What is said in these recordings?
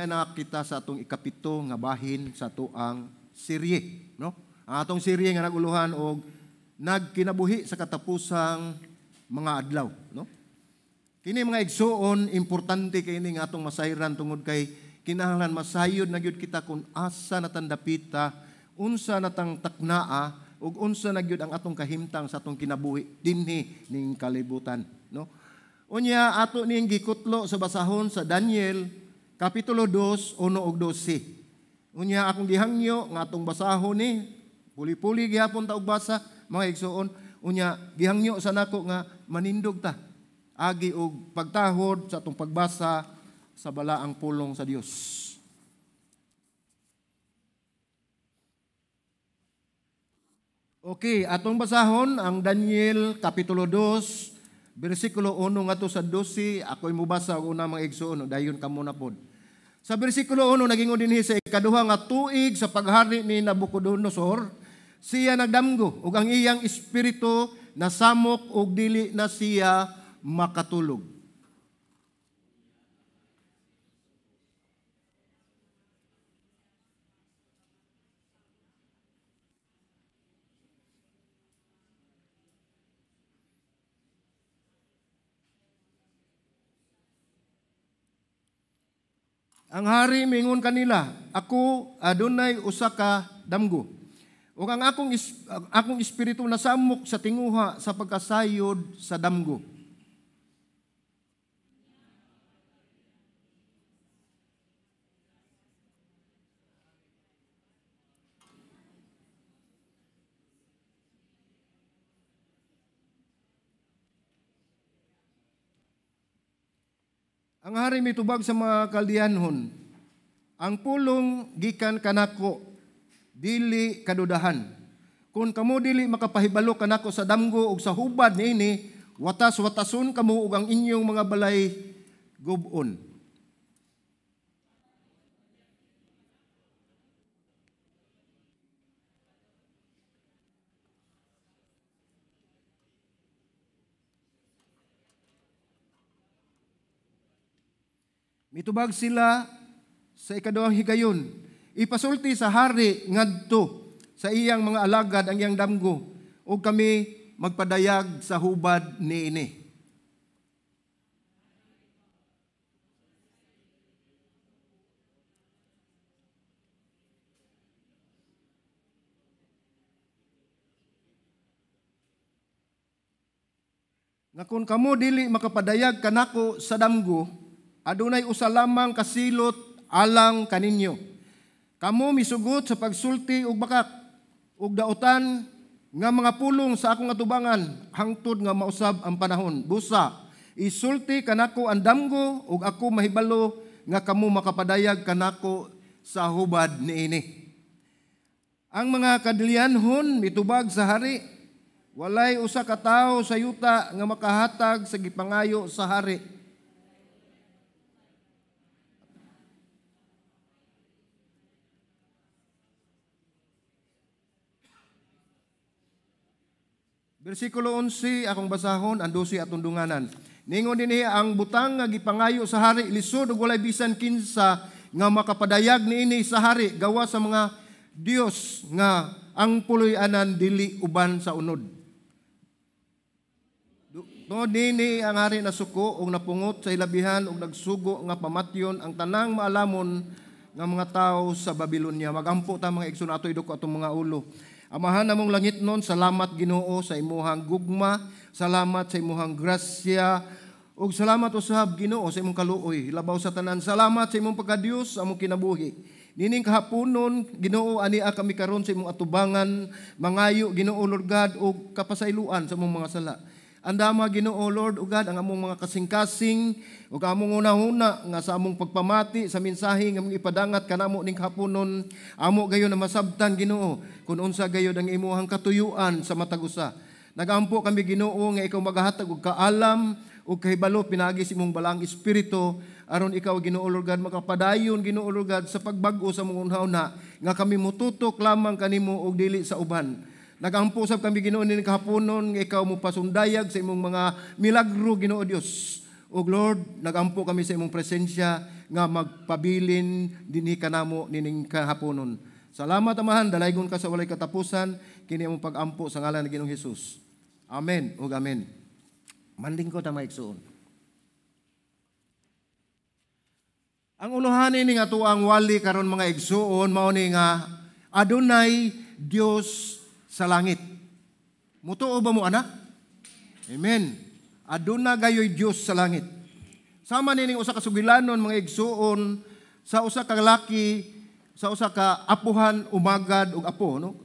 nianak kita sa atong ikapito nga bahin sa tuang serye, no? Ang atong serye nga naguluhan og nagkinabuhi sa katapusang mga adlaw, no? Kini mga igsuon, importante kay ini nga atong masayran tungod kay kinahanglan masayod na gyud kita kung asa natandapita, unsa natang taknaa ug unsa na gyud ang atong kahimtang sa atong kinabuhi dinhi ning kalibutan, no? Unya ato ning gikutlo sa basahon sa Daniel kapitulo 2 1 ug 12. Unya akong gihangyo nga atong basahon ni puli-puli gihapon ta og basa mga igsuon. Unya gihangyo sa nako nga manindog ta agi og pagtahod sa atong pagbasa sa balaang pulong sa Dios. Okay, atong basahon ang Daniel kapitulo 2 bersikulo 1 ngadto sa 12. Ako'y mubasa og una mga igsuon, dayon kamo na pod. Sa bersikulo 1 nagingon dinhi sa ikaduha nga tuig sa paghari ni Nabucodonosor, siya nagdamgo ug ang iyang espiritu nasamok ug dili na siya makatulog. Ang hari mingon kanila, ako adunay usa ka damgo. Ug ang akong espiritu nasamok sa tinguha sa pagkasayod sa damgo. Ang hari mitubag sa mga kaldianhon, ang pulong gikan kanako, dili kadudahan. Kung kamo dili makapahibalo kanako sa damgo ug sa hubad niini, watas-watason kamo ug ang inyong mga balay gubon. Mitubag sila sa ikaduhang higayon. Ipasulti sa hari ngadto sa iyang mga alagad ang iyang damgo ug kami magpadayag sa hubad niini. Nga kung kamo dili makapadayag kanako sa damgo, adunay usa lamang kasilot alang kaninyo. Kamo misugot sa pagsulti ug bakak ug daotan nga mga pulong sa akong atubangan hangtod nga mausab ang panahon. Busa, isulti kanako ang damgo ug ako mahibalo nga kamo makapadayag kanako sa hubad niini. Ang mga kadilianhon mitubag sa hari, walay usa ka tawo sa yuta nga makahatag sa gipangayo sa hari. Bersikulo 11 akong basahon, ang 12 atong dunganan. Ningon dinhi ang butang nga gipangayo sa hari lisod ug walay bisan kinsa nga makapadayag niini sa hari gawa sa mga Dios nga ang puloy-anan dili uban sa unod. No dinhi ang hari nasuko ug napungot sa ilabihan ug nagsugo nga pamatyon ang tanang maalamon nga mga tawo sa Babilonia. Magampo ta mga igsoon ato iduk atong mga ulo. Amahan namong langit nun, salamat Ginoo sa imuhang gugma, salamat sa imuhang grasya, ug salamat usab Ginoo sa imong kaluoy. Labaw sa tanan, salamat sa imong pagkadios sa imong kinabuhi. Nining kahaponon, Ginoo ania kami karon sa imong atubangan, mangayo Ginoo Lord God ug kapasayloan sa imong mga sala. Andama Ginoo Lord ugad ang among mga kasing-kasing ug among una-una nga sa among pagpamati sa mensahe nga among ipadangat kanamo ning kahaponon, amo gayon na masabtan Ginoo kun unsa gayud ang imuhang katuyuan sa matag usa. Nagampo kami Ginoo nga ikaw magahatag og kaalam ug kahibalo pinagi sa imong balang espiritu aron ikaw Ginoo Lord God makapadayon Ginoo Lord God sa pagbag-o sa among unhauna nga kami mututok lamang kanimo og dili sa uban. Nagampo sab kami Ginoo ning kahaponon nga ikaw mo pasundayag sa imong mga milagro Ginoo Dios O Lord, nagampo kami sa imong presensya nga magpabilin dinhi kanamo nining kahaponon. Salamat Amahan, dalaygon ka sa walay katapusan kini imong pag-ampo sa ngalan ni Ginoong Hesus. Amen ug amen. Manding ko ta maigsoon. Ang unuhanin ni nga tuang wali karon mga igsuon mao ni nga adunay Dios sa langit. Mutuo ba mo ana? Amen. Aduna gayoy Dios sa langit. Sama nining usa ka sugilanon mga igsuon sa usa ka lalaki, sa usa ka apuhan, umagad ug apo, no?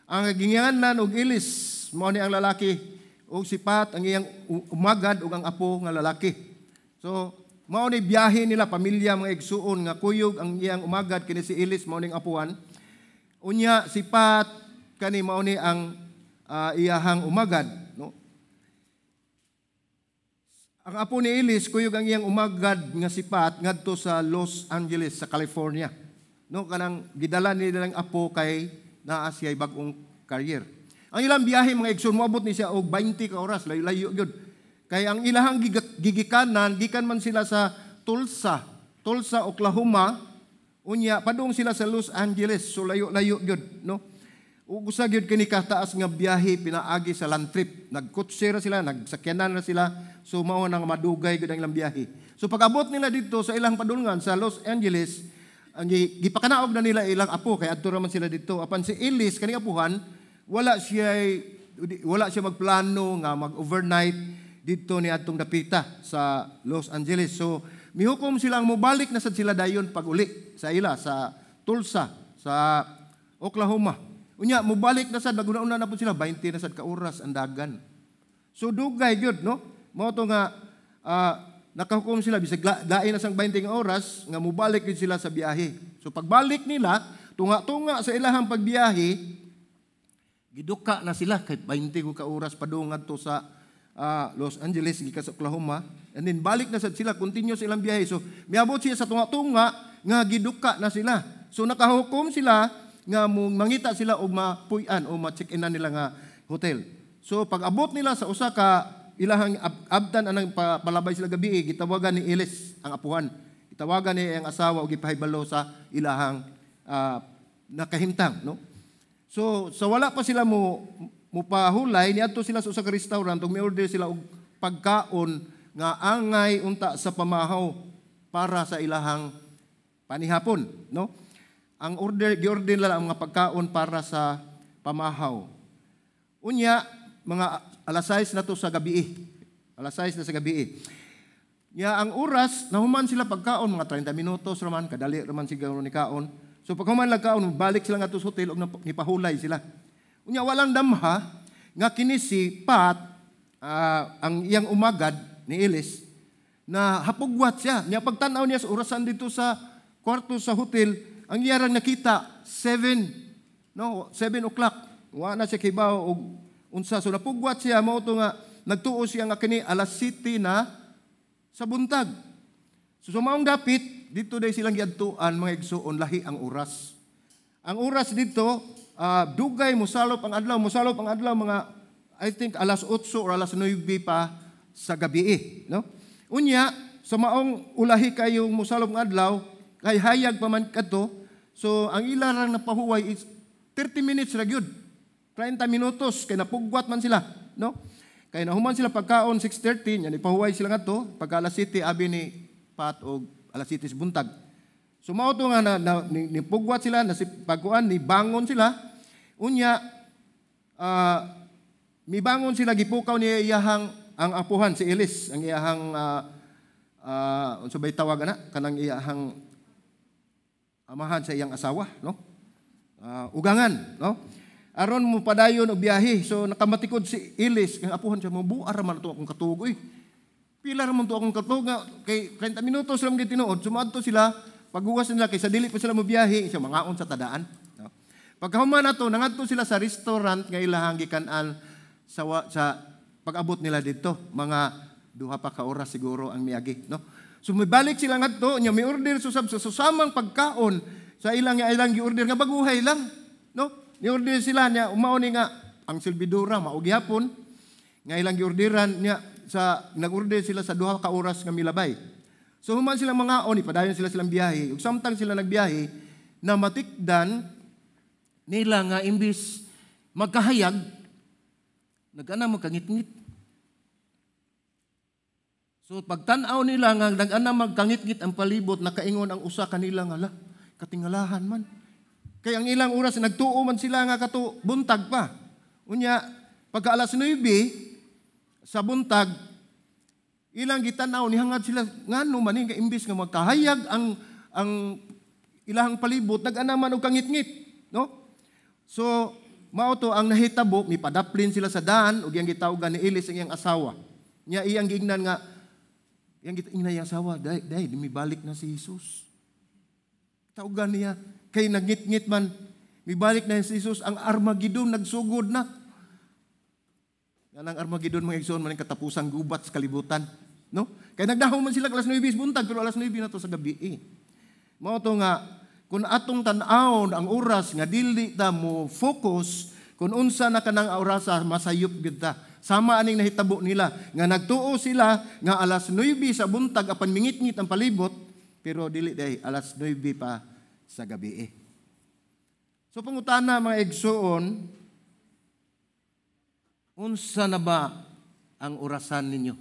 Ang ginganan og Ilis mao ni ang lalaki ug sipat ang iyang umagad ug ang apo nga lalaki. So mao ni biyahe nila pamilya mga igsuon nga kuyog ang iyang umagad kini si Ilis mao ning apuhan. Unya sipat kani mao ni ang iyahang umagad, no? Ang apo ni Ilis kuyog ang iyang umagad nga sipat ngadto sa Los Angeles sa California. No, kanang gidala nila ng apo kay naa siya bag-ong career. Ang ilang biyahe mga igsoon moabot ni siya og 20 ka oras layo-layo gyud. Kay ang ilahang gigikanan gikan man sila sa Tulsa, Oklahoma, unya padung sila sa Los Angeles, so layo-layo gyud, no? Ug usa gyud kini kataas nga biyahe pinaagi sa land trip. Nagkotse ra sila, nagsakyanan ra sila, so mao nang madugay gyud ang ilang biyahe. So pag-abot nila dito sa ilang padulngan sa Los Angeles, ang gipakanaog na nila ilang apo kay adto ra man sila dito. Apan si Ilis kani apuhan, wala siya magplano nga mag-overnight dito ni atong dapita sa Los Angeles. So mihukom silang mobalik na sad sila dayon pag-uli sa ila sa Tulsa sa Oklahoma. Unya mobalik na sad naguna-una na po sila 20 na sad ka oras ang dagan. So dugay gyud, no? Mao to nga nakahukom sila bisag lain na sang 20 nga oras nga mobalik gyud sila sa biyahe. So pagbalik nila tunga-tunga sa ilahang pagbiyahe giduka na sila kay 20 ka oras padung ngadto sa Los Angeles gikan sa Oklahoma, and then balik na sad sila, continue silang biyahe. So miabot siya sa tunga-tunga nga giduka na sila. So nakahukom sila nga mangita sila og mapuy-an o ma-check-inan nila nga hotel. So pag abot nila sa usa ka ilahang abtan anang palabay sila gabi, gitawagan ni Ilis ang apuhan. Gitawagan ni ang asawa og gipahibalo sa ilahang nakahimtang, no? So sa wala pa sila mupahulay niadto sila sa usa ka restaurant ug mi-order sila og pagkaon nga angay unta sa pamahaw para sa ilahang panihapon, no? Ang gi-order nila ang mga pagkaon para sa pamahaw. Unya mga alas 6 na to sa gabi. Alas 6 na sa gabi. Ya ang oras nahuman sila pagkaon mga 30 minutos raman kadali raman siguro ni kaon. So pag human lang kaon balik sila ngadto sa hotel ug nipahulay sila. Unya walang damha nga kini si Pat ang iyang umagad ni Ilis na hapugwat siya. Nya pagtan-aw niya sa orasan dito sa kwarto sa hotel, ang iyang nakita 7 o'clock. Wa na siya kibaw og unsa, so napugwat siya mao to nga nagtuo siya nga kini alas 7 na sa buntag. So maong dapit dito day silang giadtuan mga igsuon lahi ang oras. Ang oras dito dugay musalop ang adlaw mga I think alas 8 or alas 9 pa sa gabi, no? Unya sa maong ulahi kayo musalop ang adlaw kay hayag pa man kadto, so ang ilarang napahuway is 30 minutes ra gyud. 30 minutos kay napugwat man sila, no? Kay nahuman sila pagkaon 6:30 nya ipahuway sila ngadto pagka alas 7 abi ni Pat og alas 7 buntag. So mao to nga nipugwat sila na si pagkuan ni bangon sila. Unya mibangon sila gipukaw ni iyahang ang apuhan si Ilis, ang iyahang unsa bay tawag ana kanang iyahang amahan sa iyang asawa, no? Ugangan, no? Aron mo padayon og biyahe. So nakamatikod si Ilis ang apuhan siya, mabuar man to akong katugoy. Pila ra man to akong katuga kay 30 minutos lang gitinuod. Sumadto sila paghuwas nila kay sa dili pa sila mo biyahe, siya mangaon sa tadaan, no? Pagkahuman nato nangadto sila sa restaurant nga ilahang gikanan sa pag-abot nila dito, mga 2 pa ka oras siguro ang miagi, no? So mibalik sila ngadto nya mi-order sa samang pagkaon sa ilang gi-order nga baguhay lang, no? Ni-order sila niya, umauni nga, ang silbidura, mao gihapon, nga ilang gi-orderan niya, nag-order sila sa 2 ka oras nga milabay. So human sila mga oni, padayon sila silang biyahe. Ug samtang sila nagbiyahe, na matikdan nila nga imbis magkahayag, nag-ana magkangit-ngit. So pagtan-aw nila nga nag-ana magkangit-ngit ang palibot, nakaingon ang usa kanila nga, la, katingalahan man. Kaya ang ilang oras nagtuo man sila nga kato buntag pa. Unya pagka alas 9 sa buntag, ilang gitanaw nihangad sila ngano man nga imbis nga magkahayag ang ilahang palibot, nag-ana man og kangit-ngit, no? So mao to ang nahitabo, mipadaplin sila sa daan ug yang gitawgan ni Elis ang iyang asawa. Nya iyang giingnan nga yang giingnan iyang asawa, day mibalik na si Jesus. Tawgan niya kay nagngit-ngit man, mibalik na si Jesus, ang Armageddon nagsugod na. Yan ang Armageddon mga igsoon man ang katapusang gubat sa kalibutan, no? Kay nagdahom man sila alas 9 buntag pero alas 9 na to sa gabi. Mao to nga kun atong tan-awon ang oras nga dili ta mo focus kun unsa na kanang orasa masayop gyud ta. Sama aning nahitabo nila nga nagtuo sila nga alas 9 sa buntag apan mingit-ngit ang palibot pero dili day alas 9 pa sa gabi. So pangutana mga igsoon, unsa na ba ang orasan ninyo?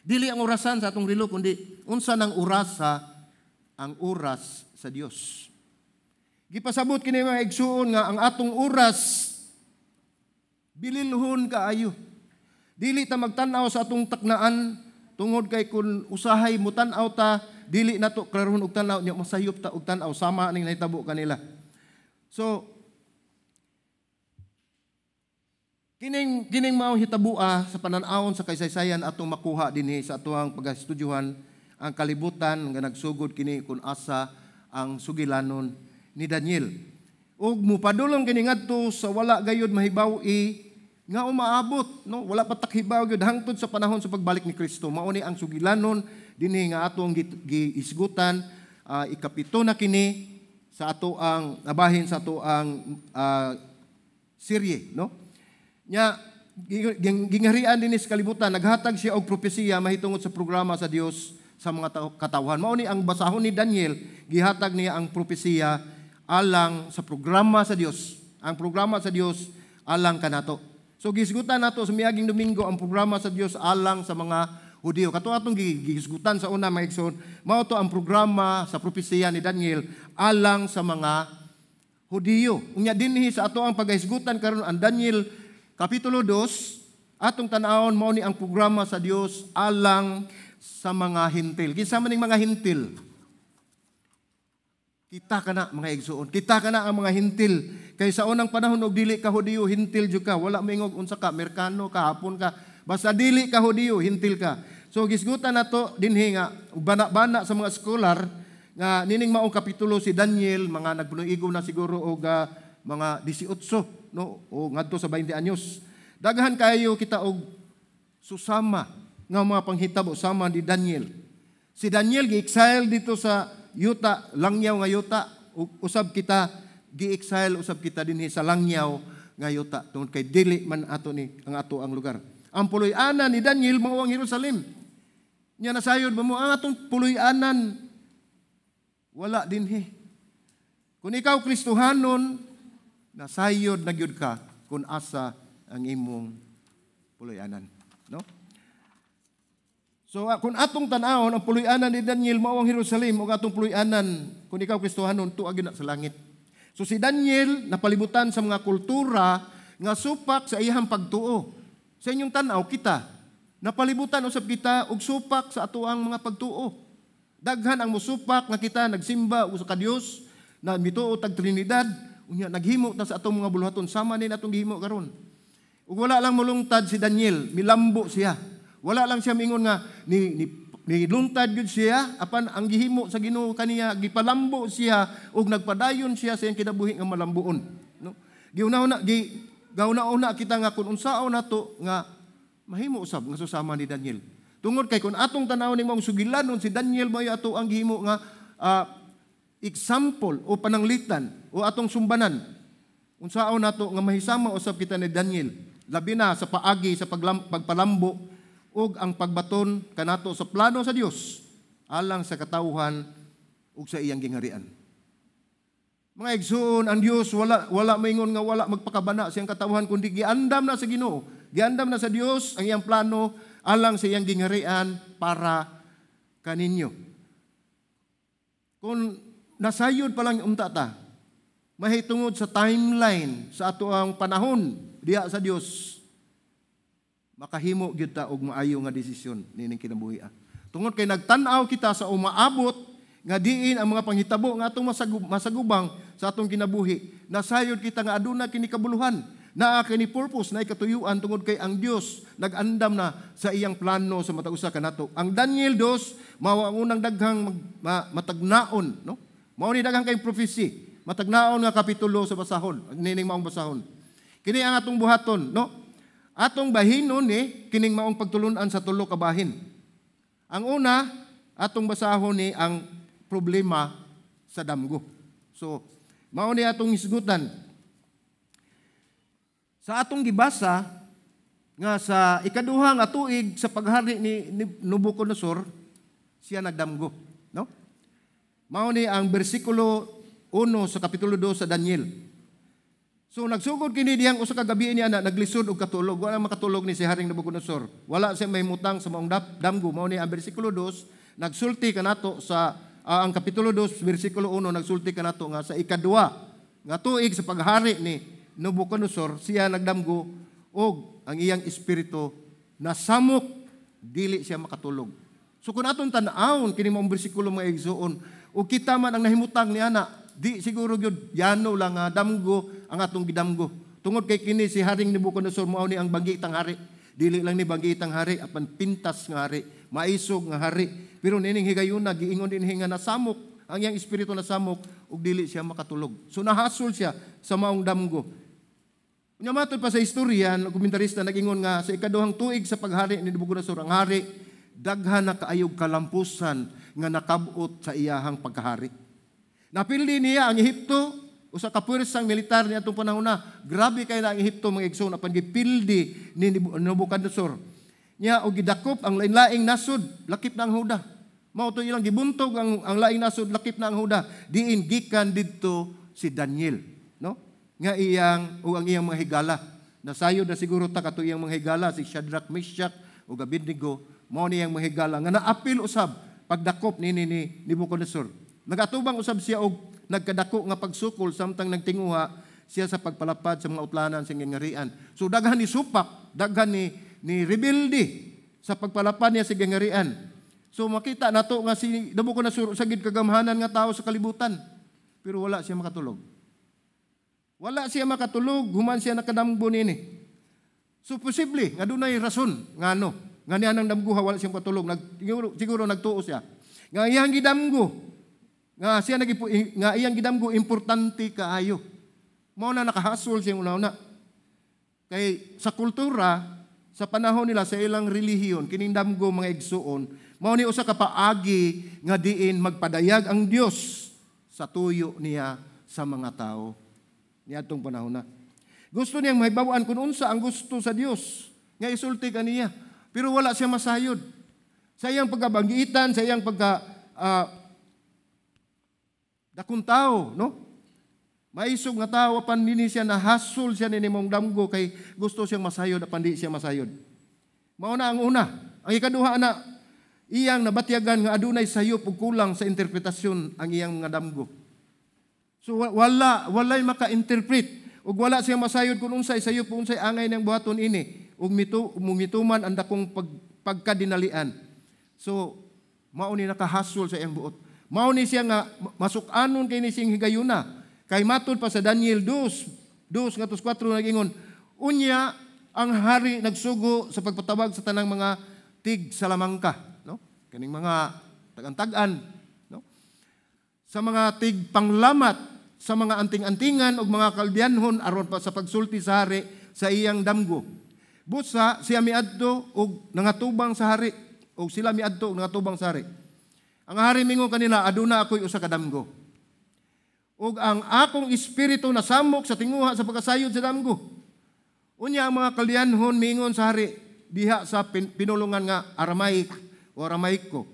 Dili ang orasan sa atong relo kundi unsa nang orasa ang oras sa Dios. Gipasabot kini mga igsoon nga ang atong oras bililhon kaayo. Dili ta magtan-aw sa atong taknaan tungod kay kun usahay mo tan-aw ta dili nato klaron og tan-aw nya masayop ta og tan-aw sama ning nahitabo kanila. So kining mao hitabua sa panan-awon sa kaysaysayan atong makuha dinhi sa atuang pagastudyuhan ang kalibutan nga nagsugod kini kun asa ang sugilanon ni Daniel. Ug mupadulong kini ngadto sa wala gayud mahibaw-i nga umaabot, no? Wala pa takhibaw gyud hangtod sa panahon sa pagbalik ni Kristo. Mao ni ang sugilanon dinhi nga atong giisgutan, ikapito na kini sa ato ang nabahin sa ato ang serye, no? Nya gingarian dinhi sa kalibutan, naghatag siya og propesiya mahitungod sa programa sa Dios sa mga katawhan. Mao ni ang basahon ni Daniel, gihatag niya ang propesiya alang sa programa sa Dios. Ang programa sa Dios alang kanato. So gisgutan nato sa miaging Domingo ang programa sa Dios alang sa mga Hudiyo. Kato atong gisgutan sa una mga igsoon, mao to ang programa sa propesiya ni Daniel alang sa mga Hudiyo. Unya dinhi sa ato ang paghisgutan karon ang Daniel kapitulo 2, atong tan-awon mao ni ang programa sa Dios alang sa mga hintil. Kinsa man ning mga hintil? Kita ka na mga igsoon. Kita ka na ang mga hintil. Kay sa unang panahon og dili ka Hudiyo, hintil jud ka. Wala mingog unsa ka, Amerikano ka, Hapon ka. Basta dili ka Hudiyo, hintil ka. So gisgutan nato dinhi nga bana-bana sa mga scholar nga nining maong kapitulo si Daniel mga nagpuno-igo na siguro og mga 18, no, o ngadto sa 20 anyos. Daghan kayo kita og susama nga mga panghitabo sama ni Daniel. Si Daniel gi-exile dito sa yuta, langyaw nga yuta, usab kita gi-exile, usab kita dinhi sa langyaw nga yuta tungod kay dili man ato ni ang ato ang lugar. Ang puloy-anan ni Daniel mao ang Jerusalem. Nya nasayod ba mo ang atong puloy-anan? Wala dinhi. Kung ikaw Kristohanon, nasayod na gyud ka kung asa ang imong puloy-anan, no? So kung atong tan-awon ang puloy-anan ni Daniel mao ang Jerusalem ug atong puloy-anan kung ikaw Kristohanon tuwa gyud na sa langit. So si Daniel napalibutan sa mga kultura nga supak sa iyang pagtuo. Sa inyong tan-aw kita napalibutan usab kita og supak sa atoang mga pagtuo. Daghan ang musupak nga kita nagsimba sa ka Dios na mituo tag Trinidad unya naghimo ta sa atong mga buluhaton sama ni atong gihimo karon. Ug wala lang mulungtad si Daniel, milambo siya. Wala lang siya mingon nga ni lungtad gyud siya apan ang gihimo sa Ginoo kaniya gipalambo siya ug nagpadayon siya sa iyang kinabuhi nga malambuon, no? Gauna kita nga kun unsaon nato nga mahimo usab nga susama ni Daniel. Tungod kay kun atong tan-aw ni mong sugilanon si Daniel mayo ato ang gihimo nga example o pananglitan o atong sumbanan. Unsaon nato nga mahisama usab kita ni Daniel labi na sa paagi sa pagpalambo ug ang pagbaton kanato sa plano sa Dios alang sa katawhan ug sa iyang gingharian. Mga igsoon, ang Dios wala maingon nga wala magpakabana sa iyang katawhan, kundi giandam na sa Ginoo, giandam na sa Dios ang iyang plano alang sa iyang gingharian para kaninyo. Kung nasayod pa lang untata, mahitungod sa timeline sa ato ang panahon diha sa Dios, makahimo gyud ta og maayo nga desisyon nining kinabuhi. Tungod kay nagtan-aw kita sa umaabot nga diin ang mga panghitabo nga atong masagubang sa atong kinabuhi. Nasayod kita nga aduna kini kabuluhan, naa kini purpose, na ikatuyuan tungod kay ang Dios nag-andam na sa iyang plano sa matag usa kanato. Ang Daniel 2 mao ang unang daghang matagnaon, no? Mao ni daghang kay prophecy, matagnaon nga kapitulo sa basahon, nining maong basahon. Kini ang atong buhaton, no? Atong bahinon ni kining maong pagtulunan sa tulo ka bahin. Ang una, atong basahon ni ang problema sa damgo. So, mao ni atong hisgutan. Sa atong gibasa nga sa ikaduha nga tuig sa paghari ni Nabucodonosor, siya nagdamgo, no? Mao ni ang bersikulo 1 sa kapitulo 2 sa Daniel. So nagsugod kini diyang usa ka gabi niya na naglisod og katulog, wala makatulog ni si Haring Nabucodonosor. Wala siya may mutang sa maong damgo. Mao ni ang bersikulo 2 nagsulti kanato sa ang kapitulo 2 bersikulo 1 nagsulti kanato nga sa ikadua nga tuig sa paghari ni Nabucodonosor, siya nagdamgo og ang iyang espiritu nasamok, dili siya makatulog. So kung aton tan-awon kini maong bersikulo mga igsoon, o kita man ang nahimutang niana, di siguro gyud yano lang nga damgo ang atong gidamgo. Tungod kay kini si Haring Nabucodonosor mao ni ang bangitang hari. Dili lang ni bangitang hari, apan pintas nga hari, maisog nga hari. Pero nining higayuna giingon din nga nasamok, ang iyang espiritu nasamok ug dili siya makatulog. So nahasol siya sa maong damgo. Unya matod pa sa istorya, komentarista nag-ingon nga sa ikaduhang tuig sa paghari ni Nabucodonosor, ang hari daghan na kaayog kalampusan nga nakabot sa iyahang pagkahari. Napildi niya ang Ehipto, usa ka puwersang militar niya atong panahon na. Grabe kay na ang Ehipto mga igsoon, apan gipildi ni Nabucodonosor. Niya og gidakop ang lain-laing nasod, lakip na ang Huda. Mao to ilang gibuntog ang laing nasod, lakip na ang Huda. Diin gikan didto si Daniel, no? Nga iyang o ang iyang mga higala. Nasayod na siguro ta kato iyang mga higala si Shadrach, Meshach ug Abednego, mao niyang mga higala nga naapil usab pagdakop ni Nabucodonosor. Nagatubang usab siya og nagkadako nga pagsukol samtang nagtinguha siya sa pagpalapad sa mga utlanan sa gingharian. So daghan ni supak, daghan ni rebelde sa pagpalapad niya sa gingharian. So makita nato nga si Nabucodonosor sa gid kagamhanan nga tao sa kalibutan, pero wala siya makatulog. Wala siya makatulog human siya nakadamgo nini. So posible nga dunay rason ngano nga niya nang damguha wala siya makatulog. Siguro nagtuo siya nga iyang gidamgo nga siya nga iyang gidamgo importante kaayo. Mao na nakahasol siya una-una. Kay sa kultura sa panahon nila sa ilang relihiyon kining damgo mga igsoon, mao ni usa ka paagi nga diin magpadayag ang Dios sa tuyo niya sa mga tao niadtong panahon na. Gusto niyang mahibaw-an kung unsa ang gusto sa Dios nga isulti kaniya, pero wala siya masayod. Sa iyang pagkabanggitan, sa iyang dakong tao, no? Maisog nga tao, apan nini siya nahasol siya nini mong damgo kay gusto siyang masayod, apan di siya masayod. Mao na ang una. Ang ikaduha na, iyang nabatyagan nga adunay sayop ug kulang sa interpretasyon ang iyang mga damgo. So walay maka-interpret ug wala siya masayod kung unsay sayop ug unsay angay ng buhaton ini ug mituman ang dakong pagkadinalian. So mao ni nakahasol sa iyang buot. Mao ni siya nga masuk-anon kay ni sing higayuna. Kay matod pa sa Daniel 2:4 nag-ingon, unya ang hari nagsugo sa pagpatawag sa tanang mga tig salamangka, no? Kaning mga tag-antagan, no? Sa mga tig panglamat, sa mga anting-antingan ug mga kaldianhon aron pa sa pagsulti sa hari sa iyang damgo. Busa siya miadto og nangatubang sa hari, og sila miadto og nangatubang sa hari. Ang hari mingo kanila, aduna ako'y usa ka damgo. Ug ang akong espiritu nasamok sa tinguha sa pagkasayod sa damgo. Unya ang mga kalyanhon mingon sa hari, diha sa pinulungan nga Aramaic o Aramaiko.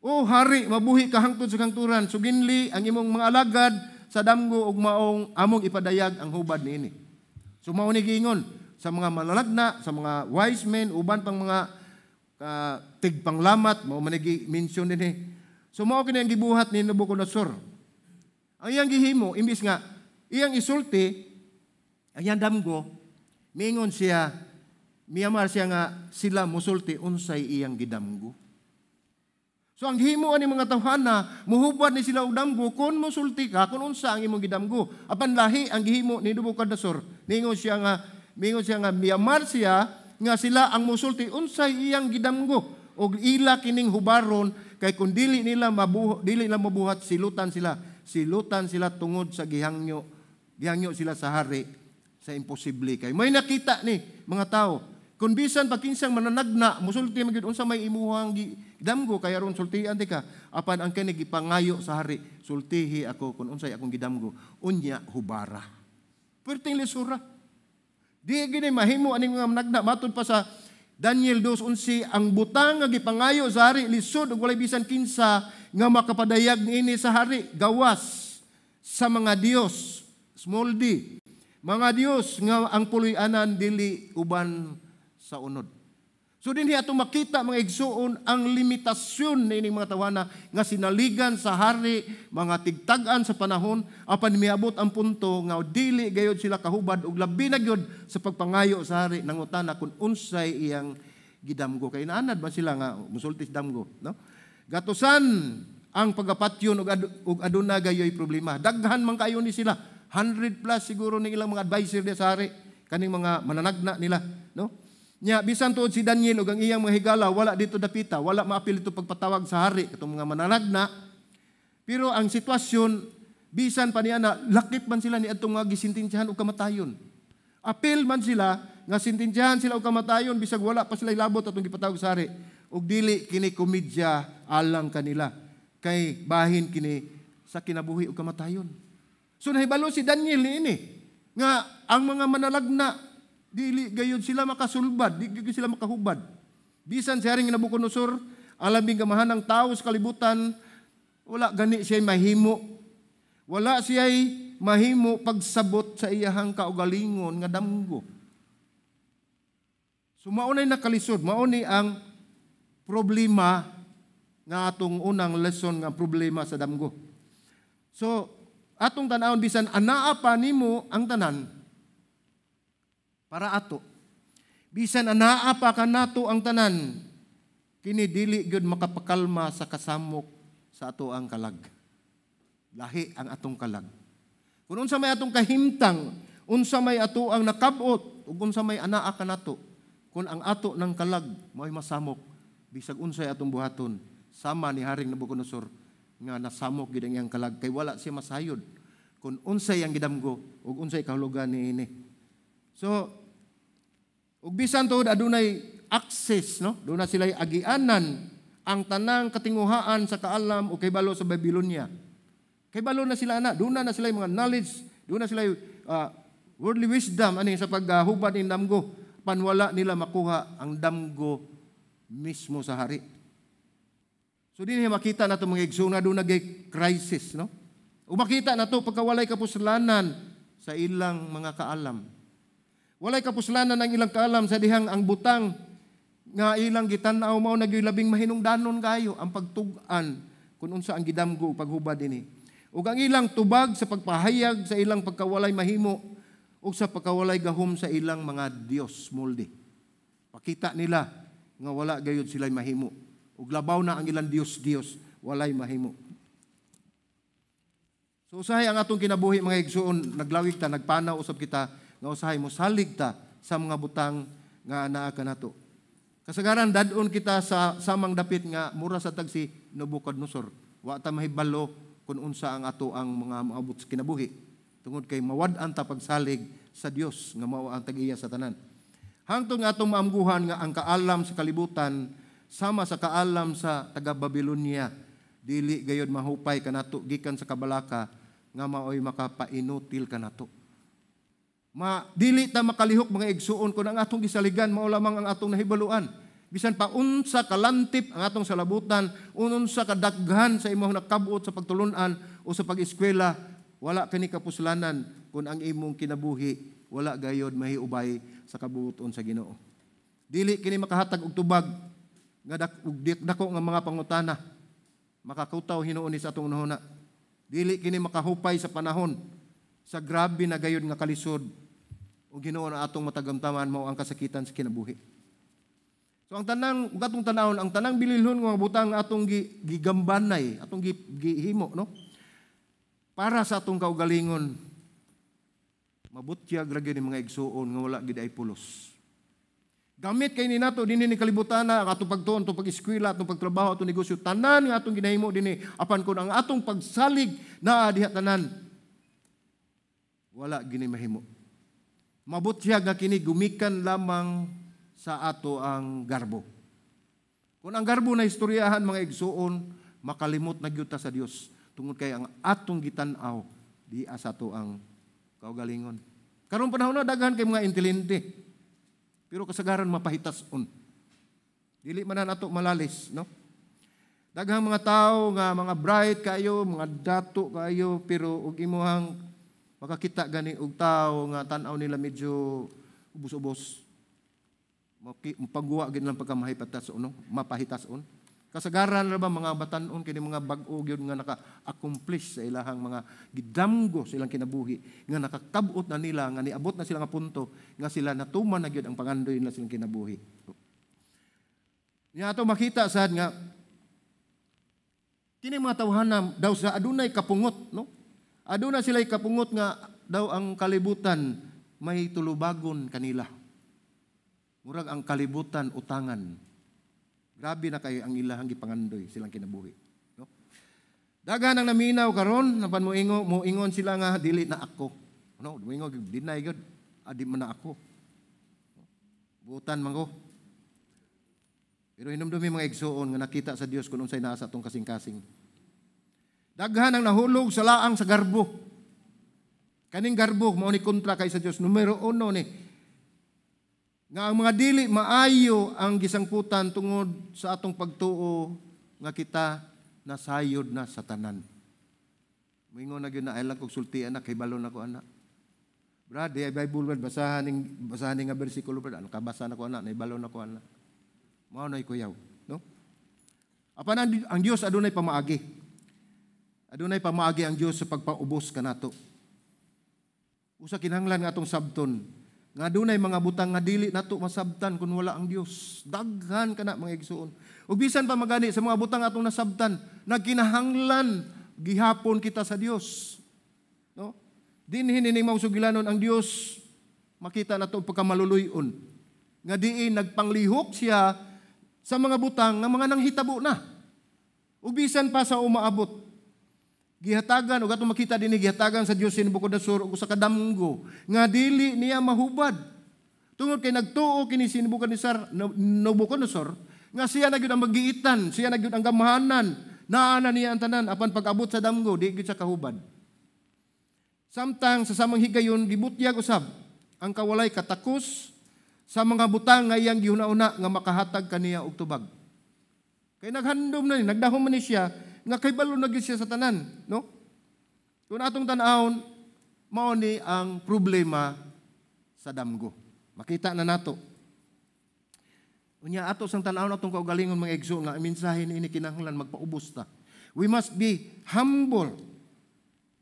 O hari, mabuhi ka hangtod sa kangturan, suginli ang imong mga alagad sa damgo ug maong among ipadayag ang hubad niini. So mao ni giingon sa mga manlalagna, sa mga wise men, uban pang mga tigpanglamat, mao man mention dinhi. So mao kini ang gibuhat ni Nabucodonosor. Ang iyang gihimo imbis nga iyang isulti ang iyang damgo, miingon siya, miyamar siya nga sila musulti unsay iyang gidamgo. So ang himo ani mga tawhana, muhubad ni sila og damgo kun musulti ka kun unsa ang imong gidamgo. Apan lahi ang gihimo ni Nabucodonosor. Miingon siya nga miyamar siya nga sila ang musulti unsay iyang gidamgo og ila kining hubaron kay kun dili nila mabuhat silutan sila tungod sa gihangyo sila sa hari sa imposible kay may nakita ni mga tao kun bisan pagkinsang mananagna musulti magyud unsa may imuhang gidamgo kay aron sultian ti ka apan ang kani gipangayo sa hari sultihi ako kun unsay akong gidamgo unya hubara perting lisura di gini mahimo aning mga managna matud pa sa Daniel 2:11 ang butang nga gipangayo sa hari lisod ug walay bisan kinsa nga makapadayag niini sa hari gawas sa mga dios small d mga dios nga ang puloy-anan dili uban sa unod. So dinhi ato makita mga igsuon ang limitasyon niining mga tawana nga sinaligan sa hari mga tigtag-an sa panahon apan miabot ang punto nga dili gayud sila kahubad ug labi na gyud sa pagpangayo sa hari nangutana kun unsay iyang gidamgo kay naanad ba sila nga musulti sa damgo no gatusan ang pagapatyon ug aduna gayoy problema daghan man kayo ni sila 100 plus siguro ning ilang mga advisor di sa hari kaning mga mananagna nila no nya bisan tuod si Daniel ug ang iyang mga higala wala dito dapita wala maapil ito pagpatawag sa hari katong mga mananagna pero ang sitwasyon bisan pa niya na lakip man sila ni adtong nga gisintensyahan og kamatayon apil man sila nga sintensyahan sila og kamatayon bisag wala pa sila ilabot atong gipatawag sa hari ug dili kini komedya alang kanila kay bahin kini sa kinabuhi ug kamatayon. So nahibalo si Daniel niini nga ang mga manalagna dili gayud sila makasulbad, dili sila makahubad. Bisan si Haring Nabucodonosor, alaming gamahan ng tao sa kalibutan, wala gani siya mahimo. Wala siya mahimo pagsabot sa iyahang kaugalingon nga damgo. So maunay nakalisod, mauni ang problema nga atong unang lesson nga problema sa damgo. So atong tanawon bisan anaa pa nimo ang tanan para ato. Bisan anaa pa kanato ang tanan, kini dili gyud makapakalma sa kasamok sa ato ang kalag. Lahi ang atong kalag. Kung unsa may atong kahimtang, unsa may ato ang nakabot, ug unsa may anaa kanato, kung ang ato ng kalag mo'y masamok, bisag unsay atong buhaton, sama ni Haring Nabucodonosor nga nasamok gyud ang iyang kalag kay wala siya masayod kung unsay ang gidamgo ug unsay kahulugan niini. So ug bisan tuod adunay access no doon na sila agianan ang tanang katinguhaan sa kaalam o kahibalo sa Babylonia. Kahibalo na sila doon na sila mga knowledge, doon na sila worldly wisdom ani sa paghubad ng damgo panwala nila makuha ang damgo mismo sa hari. So dinhi makita nato mga igsoon na doon nagay crisis no. O makita nato pagkawalay kapuslanan sa ilang mga kaalam. Walay kapuslanan ng ilang kaalam sa dihang ang butang nga ilang gitan-aw mao labing mahinungdanon kayo ang pagtug-an kung unsa ang gidamgo paghubad dinhi. Ug ang ilang tubag sa pagpahayag sa ilang pagkawalay mahimo ug sa pagkawalay gahom sa ilang mga dios molde. Pakita nila nga wala gayud sila mahimo ug labaw na ang ilang dios walay mahimo. So usahay ang atong kinabuhi mga igsoon naglawig ta nagpanaw usab kita nga usahay mo salig ta sa mga butang nga anaa kanato. Kasagaran dadon kita sa samang dapit nga mura sa tag si Nabucodonosor. Wa ta mahibalo kung unsa ang ato ang mga maabot sa kinabuhi. Tungod kay mawad-an ta pagsalig sa Dios nga mao ang tag-iya sa tanan. Hangtod nga atong maamguhan nga ang kaalam sa kalibutan sama sa kaalam sa taga Babylonia dili gayud mahupay kanato gikan sa kabalaka nga maoy makapainutil kanato. Dili ta makalihok mga igsuon kung ang atong gisaligan mao lamang ang atong nahibaluan. Bisan pa unsa kalantip ang atong salabutan, unsa kadaghan sa imong nakabuot sa pagtulunan o sa pag-eskwela, wala kani kapuslanan kung ang imong kinabuhi wala gayod mahiubay sa kabuoton sa Ginoo. Dili kini makahatag og tubag nga dako nga mga pangutana. Makakutaw hinuon ni sa atong nahuna. Dili kini makahupay sa panahon sa grabe na gayod nga kalisod o Ginoo na atong matagamtaman mao ang kasakitan sa kinabuhi. So ang atong tanawon, ang tanang bililhon nga butang atong gigambanay, atong gihimo, no? Para sa atong kaugalingon, mabutyag ra gyud ni mga igsuon nga wala gid ay pulos. Gamit kay ni nato dinhi ni kalibutan na ang atong pagtuon, atong pag-eskwela, atong pagtrabaho, atong negosyo, tanan nga atong ginahimo dinhi apan kun ang atong pagsalig naa diha tanan wala gini mahimo. Mabutyag nga kini gumikan lamang sa ato ang garbo. Kung ang garbo na istoryahan mga igsuon, makalimot na gyud ta sa Dios tungod kay ang atong gitan-aw di sa ato ang kaugalingon. Karon panahon na daghan kay mga intelente. Pero kasagaran mapahitas-on. Dili man nato malalis, no? Daghang mga tao nga mga bright kayo, mga dato kayo, pero ug imuhang makakita gani og tao nga tan-aw nila medyo ubos-ubos. Mapagwa gid lang pagkamahipatas-on, no? Mapahitas-on. Kasagaran ra ba mga batan-on kini mga bag-o gyud nga naka-accomplish sa ilahang mga gidamgo sa ilang kinabuhi nga nakakabot na nila nga niabot na sila nga punto nga sila natuman na gyud ang pangandoy nila silang kinabuhi. Nya ato makita sad nga kini mga tawhana daw sa adunay kapungot, no? Aduna sila'y kapungot nga daw ang kalibutan may tulubagon kanila. Murag ang kalibutan utangan. Grabe na kayo ang ilahang gipangandoy silang kinabuhi. No? Daghan ang naminaw karon napan moingon sila nga dili na ako. No, moingon deny gyud. Adi man na ako. Butan man ko. Pero hinumdumi mga igsuon nga nakita sa Dios kun unsay naa sa atong kasing-kasing. Daghan ang nahulog sa laang sa garbo. Kaning garbo mao ni kontra kay sa Dios. Numero 1 ni nga ang mga dili maayo ang gisangputan tungod sa atong pagtuo nga kita nasayod na sa tanan. Moingon na gyud na ay lang kog sultian na kay balon ako ana. Brad, ay Bible word basahan ning nga bersikulo brad. Ano kabasa na ko ana, nay balon ako ana. Mao nay kuyaw, no? Apan ang Dios adunay pamaagi. Adunay pamaagi ang Dios sa pagpaubos kanato. Usa kinahanglan nga atong sabton nga dunay mga butang nga dili nato masabtan kun wala ang Dios. Daghan kana mga igsuon. Ug bisan pa magani sa mga butang atong nasabtan, nagkinahanglan gihapon kita sa Dios. No? Dinhi ni mausugilanon ang Dios makita nato pagkamaluluyon. Nga diin nagpanglihok siya sa mga butang nga mga nanghitabo na. Ug bisan pa sa umaabot gihatagan ug atong makita dinhi gihatagan sa Dios si Nabucodonosor ug sa kadamgo nga dili niya mahubad. Tungod kay nagtuo kini si Nabucodonosor nga siya na gyud ang magiitan, siya na gyud ang gamahanan, naa na niya ang tanan apan pag-abot sa damgo di gyud siya kahubad. Samtang sa samang higayon gibutyag usab ang kawalay katakos sa mga butang nga iyang gihuna-una nga makahatag kaniya og tubag. Kay naghandom na ni, nagdahom man ni siya nga kay balo na gyud siya sa tanan, no? Kung atong tan-awon mao ni ang problema sa damgo. Makita na nato. Unya ato sang tan-awon atong kaugalingon mga igsoon nga mensahe ni kinahanglan magpaubos ta. We must be humble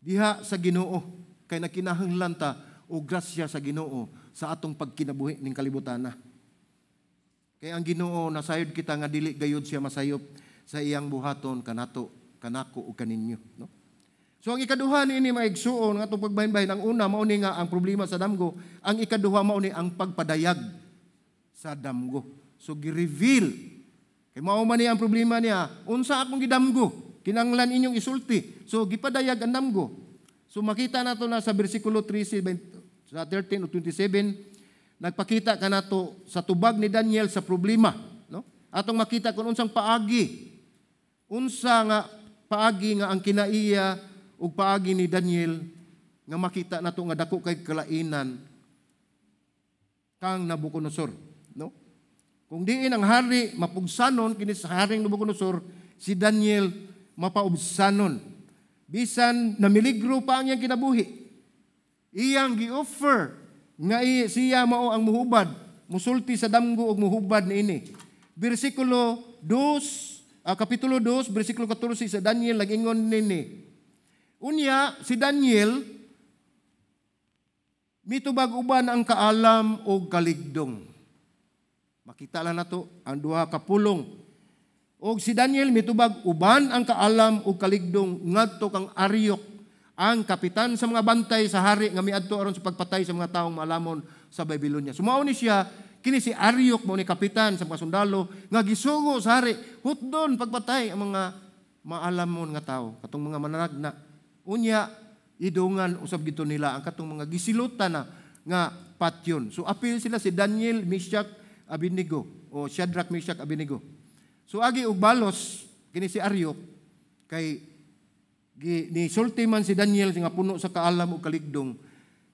diha sa Ginoo kay nakinahanglan ta og grasya sa Ginoo sa atong pagkinabuhi ning kalibutana. Kay ang Ginoo nasayod kita nga dili gayud siya masayop sa iyang buhaton kanato, kanako ug kaninyo, no? So ang ikaduha niini mga igsuon nga atong pagbahin-bahin, ang una mao ni nga ang problema sa damgo, ang ikaduha mao ni ang pagpadayag sa damgo. So gi-reveal kay mao man ni ang problema niya, unsa akong gidamgo? Kinahanglan inyong isulti. So gipadayag ang damgo. So makita nato na sa bersikulo 13 sa 13 o 27 nagpakita kanato sa tubag ni Daniel sa problema, no? Atong makita kung unsang paagi. Unsa nga paagi nga ang kinaiya ug paagi ni Daniel nga makita nato nga dako kay kalainan kang Nabucodonosor, no? Kung diin ang hari mapugsanon kini sa haring Nabucodonosor, si Daniel mapaubsanon. Bisan namiligro pa ang iyang kinabuhi. Iyang gi-offer nga siya mao ang muhubad, musulti sa damgo og muhubad niini. Bersikulo 2, kapitulo 2, bersikulo 14 sa Daniel nag-ingon nini. Unya si Daniel mitubag uban ang kaalam o kaligdong. Makita lang nato ang duha ka pulong. Og si Daniel mitubag uban ang kaalam o kaligdong ngadto kang Aryok, ang kapitan sa mga bantay sa hari nga miadto aron sa pagpatay sa mga taong maalamon sa Babylonia. Sumao ni siya kini si Aryok mo ni kapitan sa mga sundalo nga gisugo sa hari hutdon pagpatay ang mga maalamon nga tao katong mga mananagna. Unya idungan usab gito nila ang katong mga gisilutan na nga patyon. So apil sila si Daniel, Meshach, Abednego o Shadrach, Meshach, Abednego. So agi og balos kini si Aryok kay ni sulti man si Daniel nga puno sa kaalam ug kaligdong,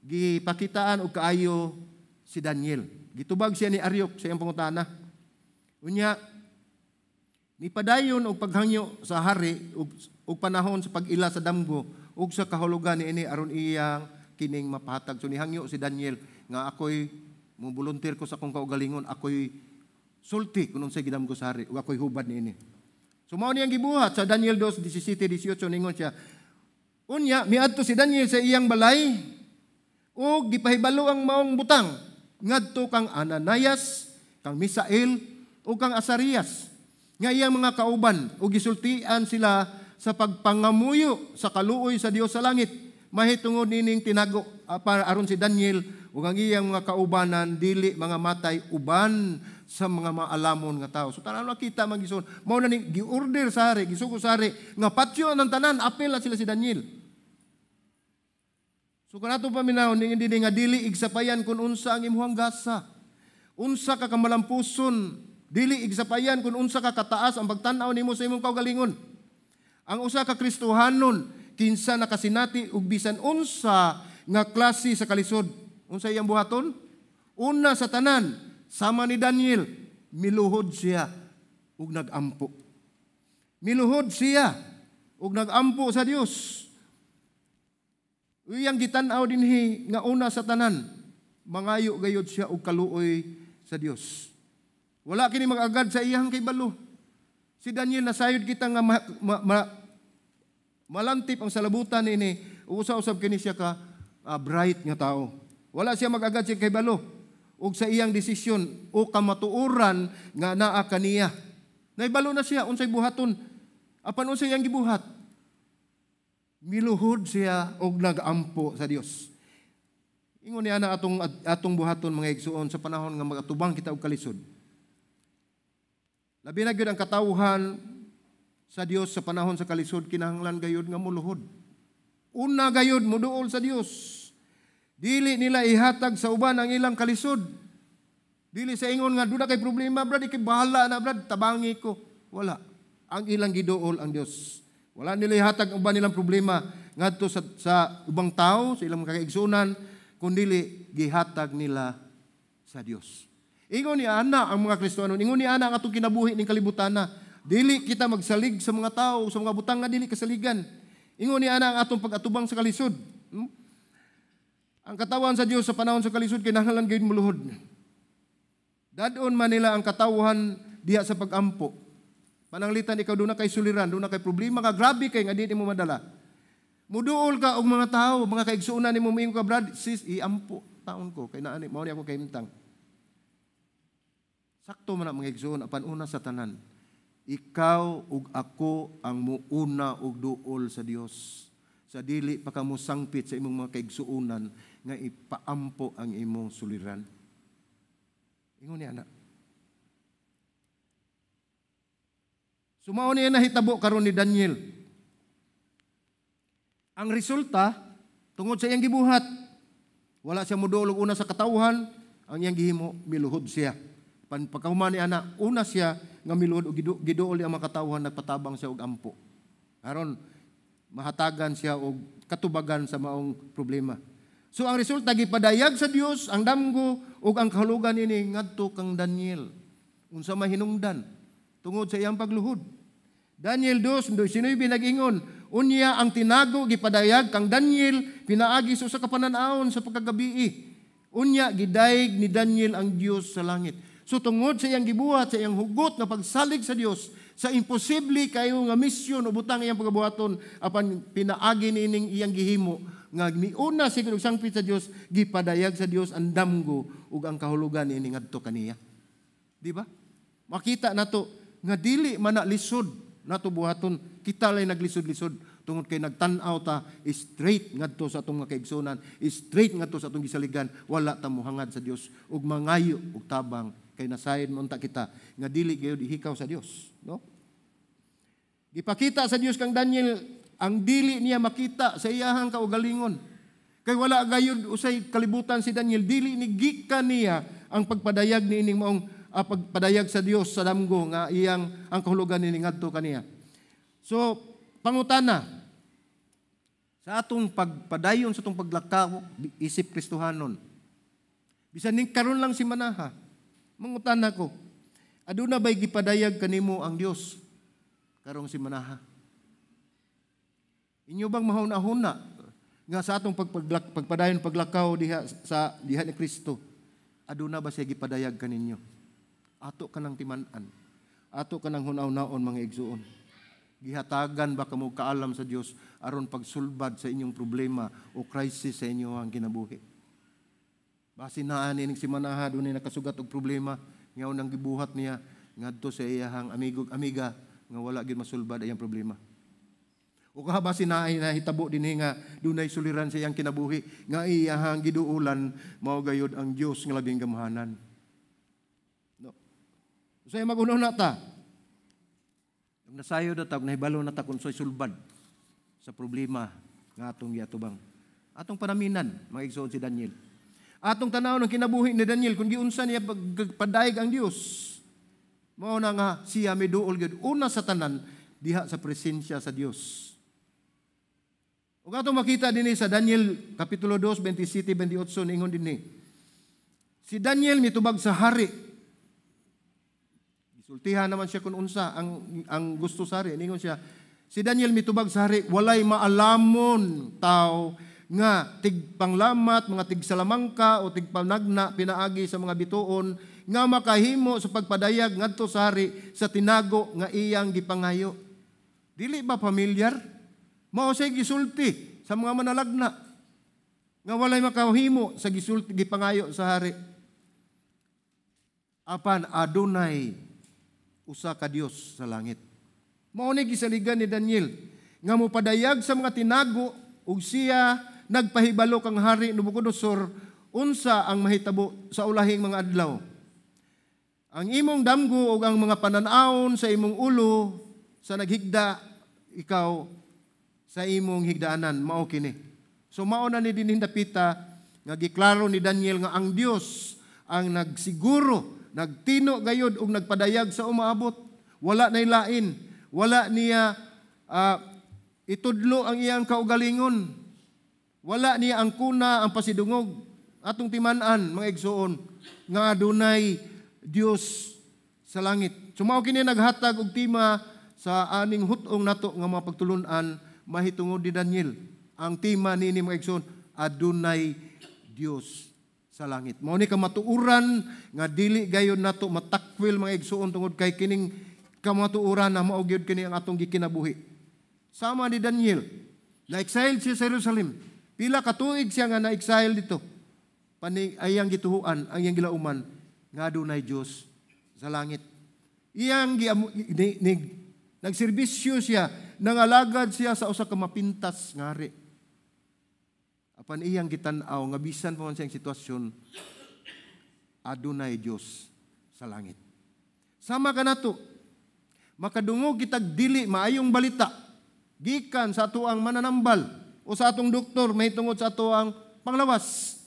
gipakitaan og kaayo si Daniel. Gitubag siya ni Aryok sa iyang pangutana. Unya ni padayon og paghangyo sa hari ug panahon sa pag-ila sa damgo ug sa kahulugan niini aron iyang kining mapahatag. So nihangyo si Daniel nga ako'y mo-volunteer ko sa akong kaugalingon, ako'y sulti kuno sa gidamgo sa hari ug ako'y hubad niini. So mao niyang gibuhat sa Daniel 2:17-18 ningon siya. Unya miadto si Daniel sa iyang balay ug gipahibalo ang maong butang ngadto kang Ananias, kang Misael ug kang Asarias nga iyang mga kauban ug gisultian sila sa pagpangamuyo sa kaluoy sa Dios sa langit. Mahitungod nining tinago para aron si Daniel ug ang iyang mga kaubanan dili mga matay uban sa mga maalamon nga tao. So tanan nakita magison mao na ni giorder sa hari, gisugo sa hari nga patyo ng tanan apil na sila si Daniel. So kanato paminaw ning hindi nga dili igsapayan kun unsa ang imong gasa. Unsa ka kamalampuson, dili igsapayan kun unsa ka kataas ang pagtan-aw nimo sa imong kaugalingon. Ang usa ka Kristohanon kinsa nakasinati ug bisan unsa nga klase sa kalisod. Unsa iyang buhaton? Una sa tanan, sama ni Daniel, miluhod siya ug nagampo. Miluhod siya ug nagampo sa Dios. Iyang gitan-aw dinhi nga una sa tanan, mangayo gayud siya og kaluoy sa Dios. Wala kini mag-agad sa iyang kibalo. Si Daniel nasayod kita nga malantip ang salabutan ini, usa-usab kini siya ka bright nga tao. Wala siya mag-agad siya kibalo ug sa iyang desisyon o kamatuoran nga naa kaniya. Naibalo na siya unsay buhaton. Apan unsay iyang gibuhat? Miluhod siya og nagampo sa Dios. Ingon niya na atong buhaton mga igsuon sa panahon nga magatubang kita og kalisod. Labi na gyud ang katawhan sa Dios sa panahon sa kalisod kinahanglan gayud nga muluhod. Una gayud moduol sa Dios. Dili nila ihatag sa uban ang ilang kalisod. Dili sa ingon nga duda kay problema, brad, ikay bahala na, brad, tabangi ko. Wala. Ang ilang giduol ang Dios. Wala nila ihatag ang uban nilang problema ngadto sa ubang tao, sa ilang kakaigsunan, kundi gihatag nila sa Dios. Ingon ni ana ang mga Kristiyano, ingon ni ana ang atong kinabuhi ning kalibutan na. Dili kita magsalig sa mga tao, sa mga butang nga dili kasaligan. Ingon ni ana ang atong pag-atubang sa kalisod. Ang katawan sa Dios sa panahon sa kalisod kinahanglan gyud muluhod. Dadon man nila ang katawhan diha sa pag-ampo. Pananglitan ikaw doon na kay suliran, doon na kay problema ka, grabe kay nga di mo madala. Muduol ka og mga tao, mga kaigsuonan nimo moingon ka, brad, sis, iampo taon ko kay naani mao ni ako kay mintang. Sakto man ang mga igsoon apan una sa tanan. Ikaw ug ako ang muuna og duol sa Dios. Sa dili pa kamo sangpit sa imong mga kaigsuonan nga ipaampo ang imong suliran. Ingon ni ana. Sumao niya nahitabo karon ni Daniel. Ang resulta tungod sa iyang gibuhat, wala siya moduol og una sa katawhan, ang iyang gihimo miluhod siya. Pagkahuman ni ana, una siya nga miluhod og giduol ang mga katawhan, nagpatabang siya og ampo. Aron mahatagan siya og katubagan sa maong problema. So ang resulta gipadayag sa Dios ang damgo ug ang kahulugan ini ngadto kang Daniel. Unsa mahinungdan tungod sa iyang pagluhod. Daniel 2:19 nag-ingon, unya ang tinago gipadayag kang Daniel pinaagi sa kapananaon sa pagkagabii. Unya gidayeg ni Daniel ang Dios sa langit. So tungod sa iyang gibuhat, sa iyang hugot nga pagsalig sa Dios, sa imposible kayo nga misyon o butang iyang pagabuhaton apan pinaagi niining iyang gihimo nga miuna siguro sangpit sa Dios, gipadayag sa Dios ang damgo ug ang kahulugan niini ngadto kaniya. Di ba? Makita nato nga dili man na lisod nato buhaton, kita lay naglisod-lisod tungod kay nagtan-aw ta straight ngadto sa atong mga kaigsunan, straight ngadto sa atong gisaligan, wala ta mohangad sa Dios ug mangayo ug tabang kay nasayon mo unta kita nga dili gayud ihikaw sa Dios, no? Gipakita sa Dios kang Daniel ang dili niya makita sa iyahang kaugalingon. Kay wala gayud usay kalibutan si Daniel, dili ni gikan niya ang pagpadayag niining maong pagpadayag sa Dios sa damgo nga iyang ang kahulugan ni ngadto kaniya. So, pangutana sa atong pagpadayon sa atong paglakaw isip Kristohanon. Bisan ning karon lang si manaha. Mangutana ko, aduna bay gipadayag kanimo ang Dios karong si manaha? Inyo bang mahuna-huna nga sa atong pagpadayon paglakaw diha ni Kristo? Aduna ba siya gipadayag kaninyo? Ato ka ng timan-an. Ato ka ng hunaw-naon mga igsuon. Gihatagan ba kamo kaalam sa Dios aron pagsulbad sa inyong problema o crisis sa inyong kinabuhi? Basin naa nining si manaha dunay nakasugat og problema nga unang gibuhat niya ngadto sa iyahang amiga nga wala gyud masulbad iyang problema. O basin naa nahitabo dinhi nga dunay suliran sa iyang kinabuhi nga iyahang giduulan mao gayud ang Dios nga labing gamahanan. So ay magunaw na ta. Ang nasayo na ta, nahibalo na ta kung so'y sulbad sa problema nga atong giatubang. Atong panaminan, mga igsoon si Daniel. Atong tanaw ng kinabuhi ni Daniel, kung giunsa niya pagpadayag ang Dios. Mao na nga siya may duol gyud una sa tanan diha sa presensya sa Dios. Ug atong makita dinhi sa Daniel kapitulo 2 27-28 ningon dinhi. Si Daniel mitubag sa hari. Sultihan naman siya kung unsa ang gusto sa hari. Ningon siya, si Daniel mitubag sa hari, walay maalamon tao nga tigpanglamat, mga tigsalamangka o tigpanagna pinaagi sa mga bituon nga makahimo sa pagpadayag ngadto sa hari sa tinago nga iyang gipangayo. Dili ba familiar? Mao say gisulti sa mga manalagna nga walay makahimo sa gisulti gipangayo sa hari. Apan adunay usa ka Dios sa langit. Mao ni gisaligan ni Daniel nga mopadayag sa mga tinago ug siya nagpahibalo kang hari Nabucodonosor unsa ang mahitabo sa ulahing mga adlaw. Ang imong damgo ug ang mga panan-awon sa imong ulo sa naghigda ikaw sa imong higdaanan mao kini. So mao na ni dinhi dapita nga giklaro ni Daniel nga ang Dios ang nagsiguro, nagtino gayud ug nagpadayag sa umaabot. Wala nay lain, wala niya itudlo ang iyang kaugalingon. Wala niya ang kuna, ang pasidungog. Atong timan-an mga igsoon nga adunay Dios sa langit. Sumao kini naghatag og tema sa aning hutong nato nga mga pagtulun-an mahitungod ni Daniel. Ang tema nini mga igsoon, adunay Dios sa langit. Mao ni kamatuuran nga dili gayon nato matakwil mga igsuon tungod kay kining kamatuuran na mao gyud kini ang atong gikinabuhi. Sama ni Daniel, na-exile siya sa Jerusalem. Pila ka tuig siya nga na-exile dito. Ayang gituhuan, ang iyang gilauman nga adunay Dios sa langit. Iyang nagserbisyo siya, nangalagad siya sa usa ka mapintas nga hari. Apan iyang gitan-aw nga bisan pa man siyang sitwasyon, adunay Dios sa langit. Sama ka nato, makadungog kitag dili maayong balita gikan sa atuang mananambal o sa atong doktor mahitungod sa atuang panglawas.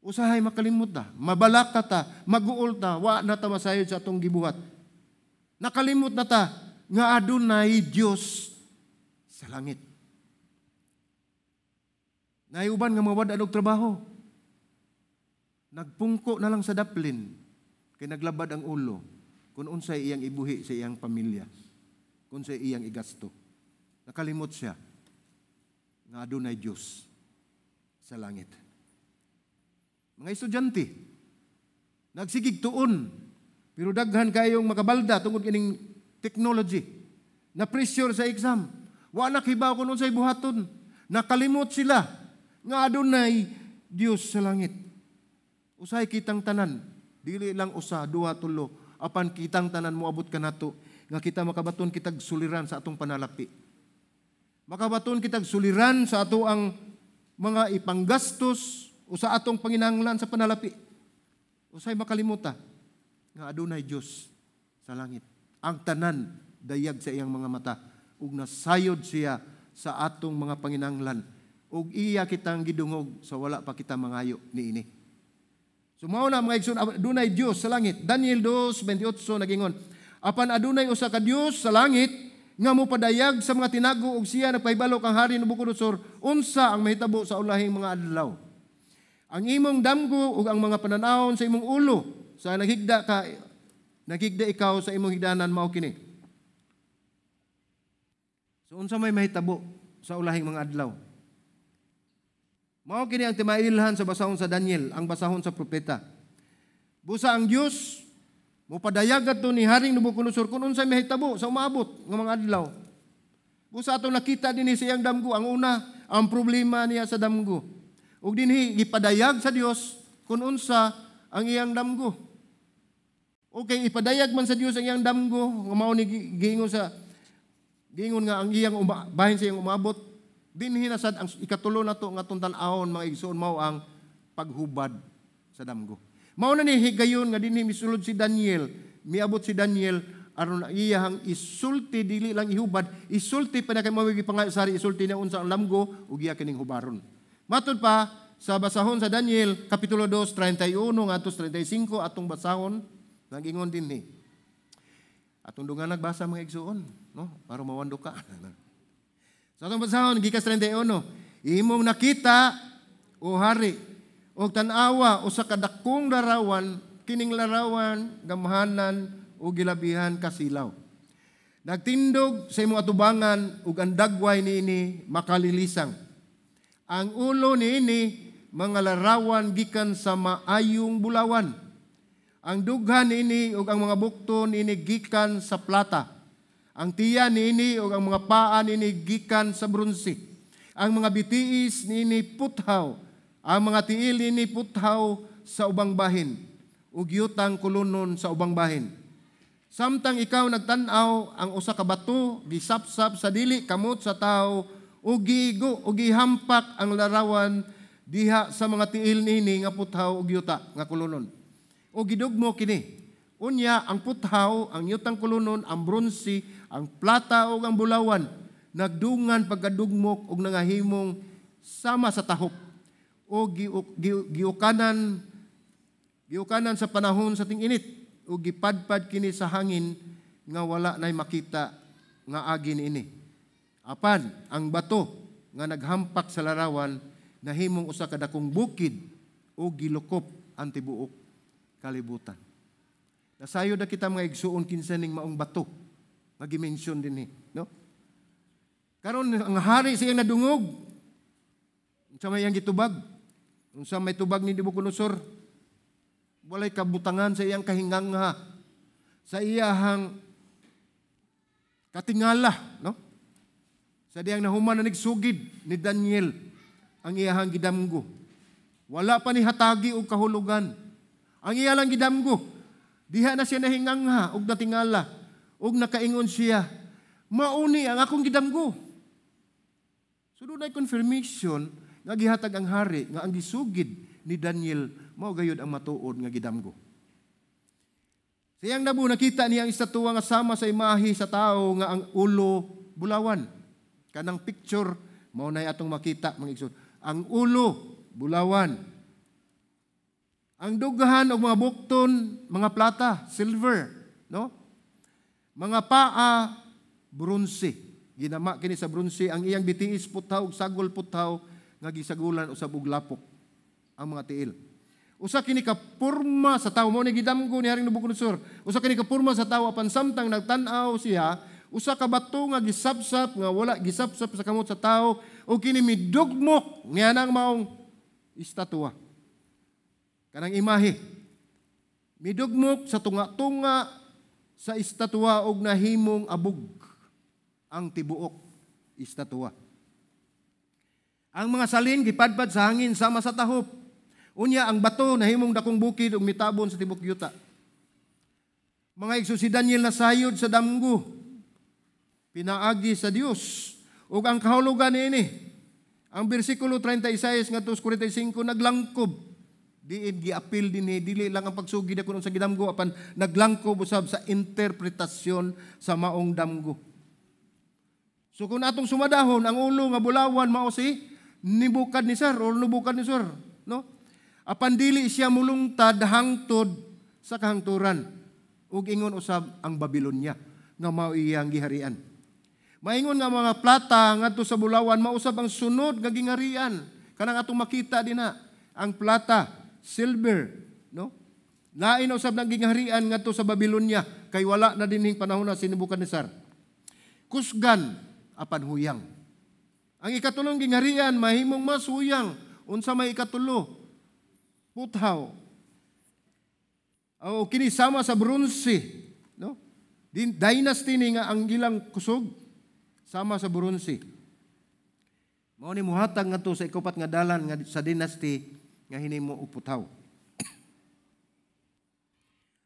Usahay makalimot ta, mabalaka ta, maguol ta, wa na ta masayod sa atong gibuhat. Nakalimot na ta nga adunay Dios sa langit. Naiuban nga mawad og trabaho. Nagpungko na lang sa daplin kay naglabad ang ulo kung unsay iyang ibuhi sa iyang pamilya, kung unsay iyang igasto. Nakalimot siya nga adunay Dios sa langit. Mga estudyante, nagsigig tuon, pero daghan kayong makabalda tungod kining technology. Na pressure sa exam. Wa nakibaw kung unsay buhaton. Nakalimot sila nga adunay Dios sa langit. Usay kitang tanan, dili lang usa, duha, tulo, apan kitang tanan moabot kanato nga kita makabaton kitag suliran sa atong panalapi. Makabaton kitag suliran sa ato ang mga ipanggastos o sa atong panginahanglan sa panalapi. Usay makalimuta nga adunay Dios sa langit. Ang tanan dayag sa iyang mga mata ug nasayod siya sa atong mga panginahanglan ug iya kitang gidungog sa wala pa kita mangayo niini. So mao na mga igsoon, adunay Dios sa langit. Daniel 2:28 nagingon, apan adunay usa ka Dios sa langit nga mopadayag sa mga tinago ug siya nagpahibalo kang hari Nabucodonosor unsa ang mahitabo sa ulahing mga adlaw. Ang imong damgo ug ang mga pananawon sa imong ulo sa naghigda ikaw sa imong higdanan mao kini. So unsa may mahitabo sa ulahing mga adlaw? Mao kini ang timailhan sa basahon sa Daniel, ang basahon sa propeta. Busa ang Dios mopadayag adto ni Haring Nabucodonosor kung unsay mahitabo sa umaabot nga mga adlaw. Busa atong nakita dinhi sa iyang damgo, ang una, ang problema niya sa damgo. Ug dinhi gipadayag sa Dios kung unsa ang iyang damgo. Okay, ipadayag man sa Dios ang iyang damgo, nga mao ni giingon nga ang iyang bahin sa iyang umabot. Dinhi na sad ang ikatulo nato nga tuntan-ahon mga igsoon mao ang paghubad sa damgo. Mao na ni higayon nga dinhi misulod si Daniel, miabot si Daniel aron iyang isulti dili lang ihubad, isulti pa na kay mawigi pangasari isulti na unsa ang damgo ug iya kining hubaron. Matud pa sa basahon sa Daniel kapitulo 2 31 ngadto 35 atong basahon nagingon dinhi. Atong dungan nagbasa mga igsoon, no? Para mawando ka. Sa atong basahon gikas 31, imong nakita o hari o tan-awa usa ka dakong larawan, kining larawan gamhanan o gilabihan kasilaw. Nagtindog sa imong atubangan ug ang dagway niini makalilisang. Ang ulo niini mga larawan gikan sa maayong bulawan. Ang dughan niini ug ang mga bukton niini gikan sa plata. Ang tiyan niini ug ang mga paa niini gikan sa bronse. Ang mga bitiis niini puthaw. Ang mga tiil niini puthaw sa ubang bahin, ug yutang kulunon sa ubang bahin. Samtang ikaw nagtan-aw ang usa ka bato gisapsap sa dili kamot sa tao ug gihampak ang larawan diha sa mga tiil niini nga puthaw ug yuta nga kulunon. O gidugmo kini. Unya ang puthaw, ang yutang kulunon, ang bronze, ang plata ug ang bulawan nagdungan pagkadugmok ug nangahimong sama sa tahop. O giukanan sa panahon sa ting-init o gipadpad kini sa hangin nga wala nay makita nga agi niini. Apan ang bato nga naghampak sa larawan nahimong usa ka dakong bukid o gilukop ang tibuok kalibutan. Nasayo na kita mga igsuon kinsa ning maong bato nga gi-mention dinhi, no? Karon ang hari siya nadungog. Unsa may iyang gitubag? Unsa may tubag ni Nabucodonosor? Walay kabutangan sa iyang kahingangha, sa iyahang katingala, no? Sa diyang nahuman na nagsugid ni Daniel ang iyahang gidamgo. Wala pa ni hatagi og kahulugan. Ang iyang gidamgo, diha na siya nahingangha og natingala og nakaingon siya, mauni ang akong gidamgo. So doon ay confirmation nga gihatag ang hari nga ang gisugid ni Daniel mao gayud ang matuod nga gidamgo. Siyang nabu nakita niya ang estatwa nga sama sa imahe sa tao nga ang ulo bulawan. Kanang picture mao nay atong makita mga igsoon. Ang ulo bulawan. Ang dughan og mga bukton, mga plata, silver, no? Mga paa bronze. Ginama kini sa bronze ang iyang bitiis puthaw ug sagol puthaw nga gisagulan usab og lapok ang mga tiil. Usa kini ka porma sa tawo mo ni gidamgo ni Haring Nabucodonosor. Usa kini ka porma sa tawo apan samtang nagtan-aw siya, usa ka bato nga gisapsap nga wala gisapsap sa kamot sa tawo o kini midugmok nga nang maong estatwa. Kanang imahe. Midugmok sa tunga-tunga sa estatwa og nahimong abog ang tibuok estatwa. Ang mga salin gipadpad sa hangin sama sa tahop. Unya ang bato nahimong dakong bukid ug mitabon sa tibok yuta. Mga igsoon, si Daniel nasayod sa damgo. Pinaagi sa Dios. Ug ang kahulugan niini, ang bersikulo 36 ngadto 45 naglangkob. Diin giapil dinhi, dili lang ang pagsugid kuno sa gidamgo apan naglangkob usab sa interpretasyon sa maong damgo. So kung atong sumadahon ang ulo nga bulawan mao si Nebukadnezar or Nabukadnezar, no? Apan dili siya mulungtad hangtod sa kahangturan ug ingon usab ang Babilonia nga mao iyang giharian. Maingon nga mga plata ngadto sa bulawan mausab ang sunod nga gingarian. Kanang atong makita dinha ang plata, silver, no? Lain usab nang gingarian ngadto sa Babilonia kay wala na dinhing panahon na si Nebukadnezar. Kusgan apan huyang. Ang ikatulong gingarian mahimong mas huyang. Unsa may ikatulo? Puthaw. O kini sama sa bronze, no? Dynasty ni nga ang ilang kusog sama sa bronze. Mao ni muhatag ngadto sa ikupat nga dalan nga sa dynasty nga hinimo og puthaw.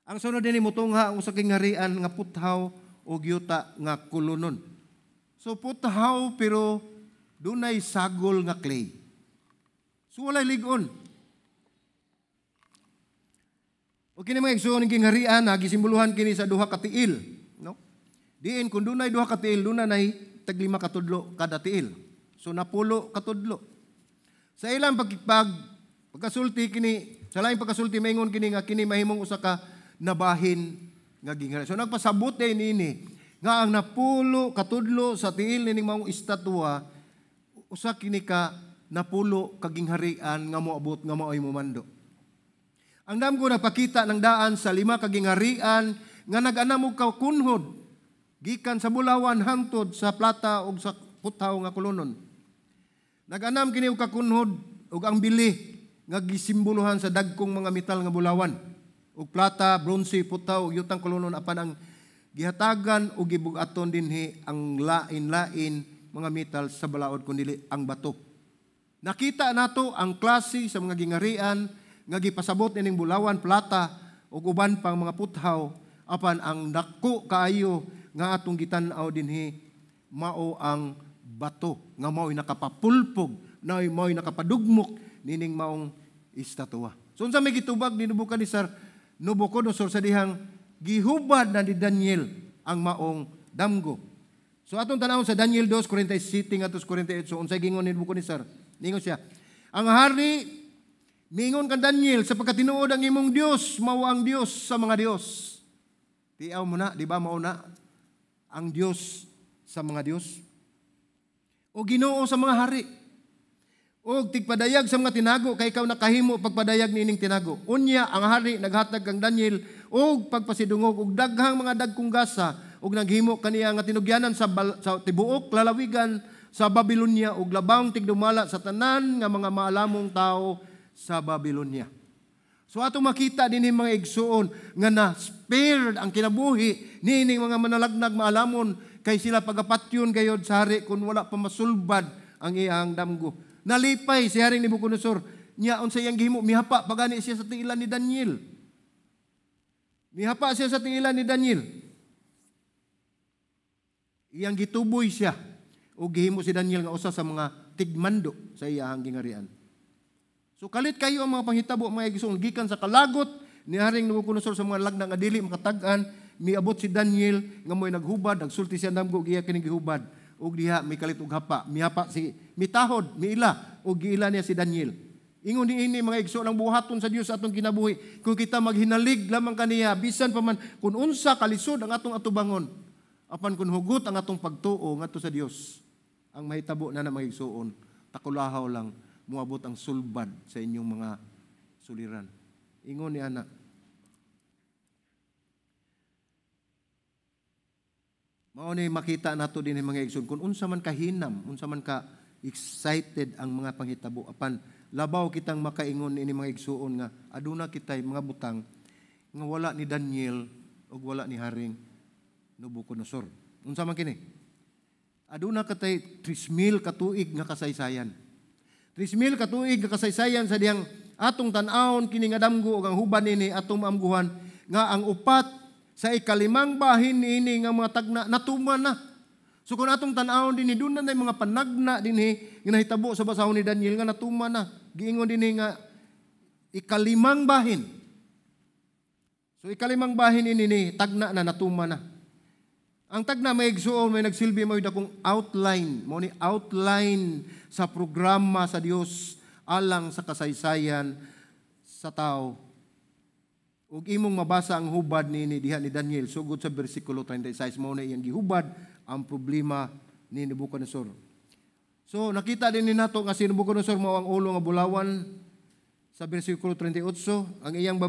Ang sunod dinhi motungha ang usa harian nga puthaw og yuta nga kulunon. So puthaw pero dunay sagol nga clay. So walay lig-on. O kini mga igsoon ning harian gisimboluhan kini sa duha ka tiil, no? Diin kun dunay duha ka tiil, dunay tag 5 ka tudlo kada tiil. So napulo ka tudlo. Sa ilang pagkasulti kini, sa laing pagkasulti maingon kini nga kini mahimong usa ka nabahin nga gingharian. So nagpasabot nini nga ang napulo ka tudlo sa tiil nining maong estatwa usa kini ka napulo ka gingharian nga moabot nga mao'y mumando. Ang damgo nagpakita ng daan sa 5 ka gingharian nga nag-anam og kunhod gikan sa bulawan hangtod sa plata ug sa puthaw nga kulunon. Nag-anam kini og kakunhod ug ang bili nga gisimbolohan sa dagkong mga metal nga bulawan ug plata, bronze, puthaw ug yutang kulunon apan ang gihatagan ug gibug-aton dinhi ang lain-lain mga metal sa balaod kundi ang bato. Nakita nato ang klase sa mga gingharian nga gipasabot ining bulawan, plata ug uban pang mga puthaw apan ang dako kaayo nga atong gitan-aw dinhi mao ang bato nga mao'y nakapapulpog, mao'y nakapadugmok nining maong estatwa. So unsa may gitubag ni Nabucodonosor sa dihang gihubad na ni Daniel ang maong damgo. So atong tanawon sa Daniel 2:47 ngadto 48. So unsay gingon ni Nabucodonosor? Ningon siya, ang hari mingon kan Daniel, sapagkat tinuod ang imong Dios, mao ang Dios sa mga Dios. Tiaw mo na, di ba mao na ang Dios sa mga Dios? O Ginoo sa mga hari. O tigpadayag sa mga tinago, kay ikaw nakahimo pagpadayag nining tinago. Unya, ang hari naghatag kang Daniel, o pagpasidungog, o daghang mga dagkong gasa, o naghimo kaniya nga tinugyanan sa tibuok, lalawigan, sa Babilonia, o labang tigdumala sa tanan nga mga maalamong tao sa Babilonia. So ato makita din mga igsuon nga na-spared ang kinabuhi nining mga manalagnag maalamon kay sila pagapatyon gayod sa hari kung wala pa masulbad ang iyang damgo. Nalipay si Haring Nabucodonosor niya unsa iyang gihimo, mihapa pagani siya sa tiilan ni Daniel. Mihapa siya sa tiilan ni Daniel. Iyang gituboy siya o gihimo si Daniel nga usa sa mga tigmando sa iyang gingarian. So kalit kayo ang mga panghitabo mga igsoon gikan sa kalagot ni Haring Nabucodonosor sa mga lagna nga dili makatag-an, miabot si Daniel nga mo'y naghubad, nagsulti siya damgo giya kining gihubad ug diha may kalit og hapa, mihapa si mitahod, miila ug giila niya si Daniel. Ingon niini mga igsoon ang buhaton sa Dios atong kinabuhi kung kita maghinalig lamang kaniya bisan pa man kun unsa kalisod ang atong atubangon apan kun hugot ang atong pagtuo ngadto sa Dios. Ang mahitabo na mga igsoon takulahaw lang muabot ang sulbad sa inyong mga suliran. Ingon ni ana. Mao ni makita nato din mga igsoon kung unsa man kahinam, unsa man ka excited ang mga panghitabo apan labaw kitang makaingon ini mga igsoon nga aduna kitay mga butang nga wala ni Daniel ug wala ni Haring Nabucodonosor. Unsa man kini? Aduna katay 3,000 katuig nga kasaysayan. 3,000 katuig nga kasaysayan sa diyang atong tan-awon kini nga damgo ug ang huban nini atong maamguhan nga ang upat sa ikalimang bahin niini nga mga tagna natuman na. So kung atong tan-awon dinhi doon na mga panagna dinhi nga nahitabo sa basahon ni Daniel nga natuman na. Giingon dinhi nga ikalimang bahin. So ikalimang bahin ini tagna na natuman na. Ang tagna may igsuon may nagsilbi mo dakong outline, mo ni outline sa programa sa Dios alang sa kasaysayan sa tao. Ug imong mabasa ang hubad ni diha ni Daniel sugod sa bersikulo 36 mo na iyang gihubad ang problema ni Nabucodonosor. So nakita din ni nato nga si Nabucodonosor mao ang ulo nga bulawan sa bersikulo 38 ang iyang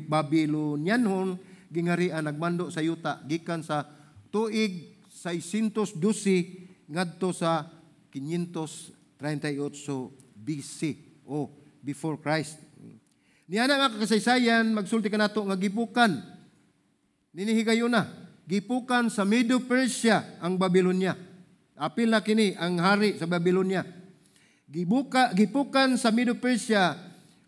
Babylonianhon gingarian nagmando sa yuta gikan sa tuig 612 ngadto sa 538 BC o before Christ. Niana nga kasaysayan magsulti kanato nga gipukan ninihigayon na gipukan sa Medo Persia ang Babylonia. Apil na kini ang hari sa Babylonia. Gipukan sa Medo Persia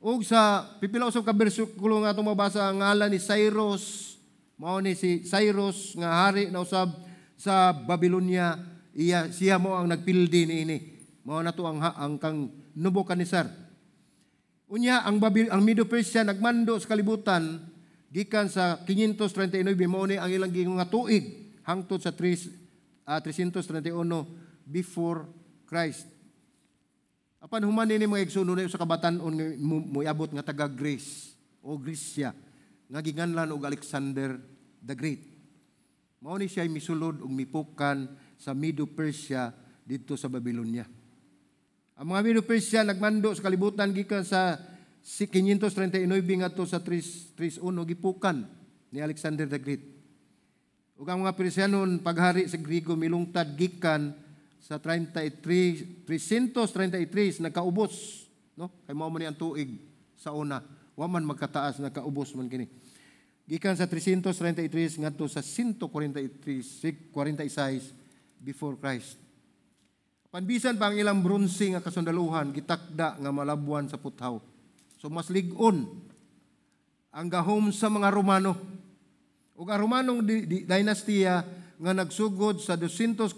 ug sa pipila usab ka bersikulo nga atong mabasa ang ngalan ni Cyrus. Mao ni si Cyrus nga hari na usab sa Babylonia. Siya mo ang nagpildi niini. Mao na to ang kang Nebuchadnezzar. Unya ang Medo Persia nagmando sa kalibutan gikan sa 539 mao ni ang ilang nga tuig hangtod sa 331 before Christ. Apan human ni mga igsoon sa kabatan-on moabot nga taga Greece o Grisya nga ginganlan og Alexander the Great. Mao ni siya misulod ug mipukan sa Medo Persia didto sa Babylonia. Ang mga Medo Persia nagmando sa kalibutan gikan sa 539 ngadto sa 331 gipukan ni Alexander the Great. Ug ang mga Persianon paghari sa Griego milungtad gikan sa 333 nagkaubos, no? Kay mao man ni ang tuig sa una, wa man magkataas nagkaubos man kini. Gikan sa 333 ngadto sa 146 before Christ. Panbisan pa ang ilang bronze nga kasundaluhan gitakda nga malabwan sa puthaw. So mas lig-on ang gahom sa mga Romano. Ug ang Romanong dinastiya nga nagsugod sa 241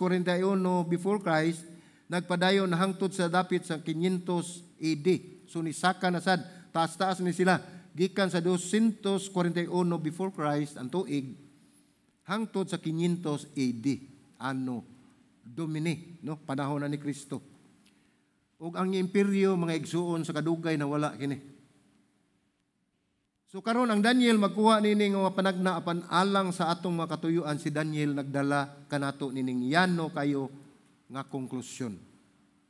before Christ nagpadayon na hangtod sa dapit sa 500 AD. So nisaka na sad taas-taas ni sila gikan sa 241 before Christ ang tuig hangtod sa 500 AD Anno Domini, no, panahon na ni Kristo. Ug ang imperyo mga igsuon sa kadugay na wala kini. So karon ang Daniel magkuha nini nga panagna apan alang sa atong mga katuyuan si Daniel nagdala kanato nining yano kayo nga konklusyon.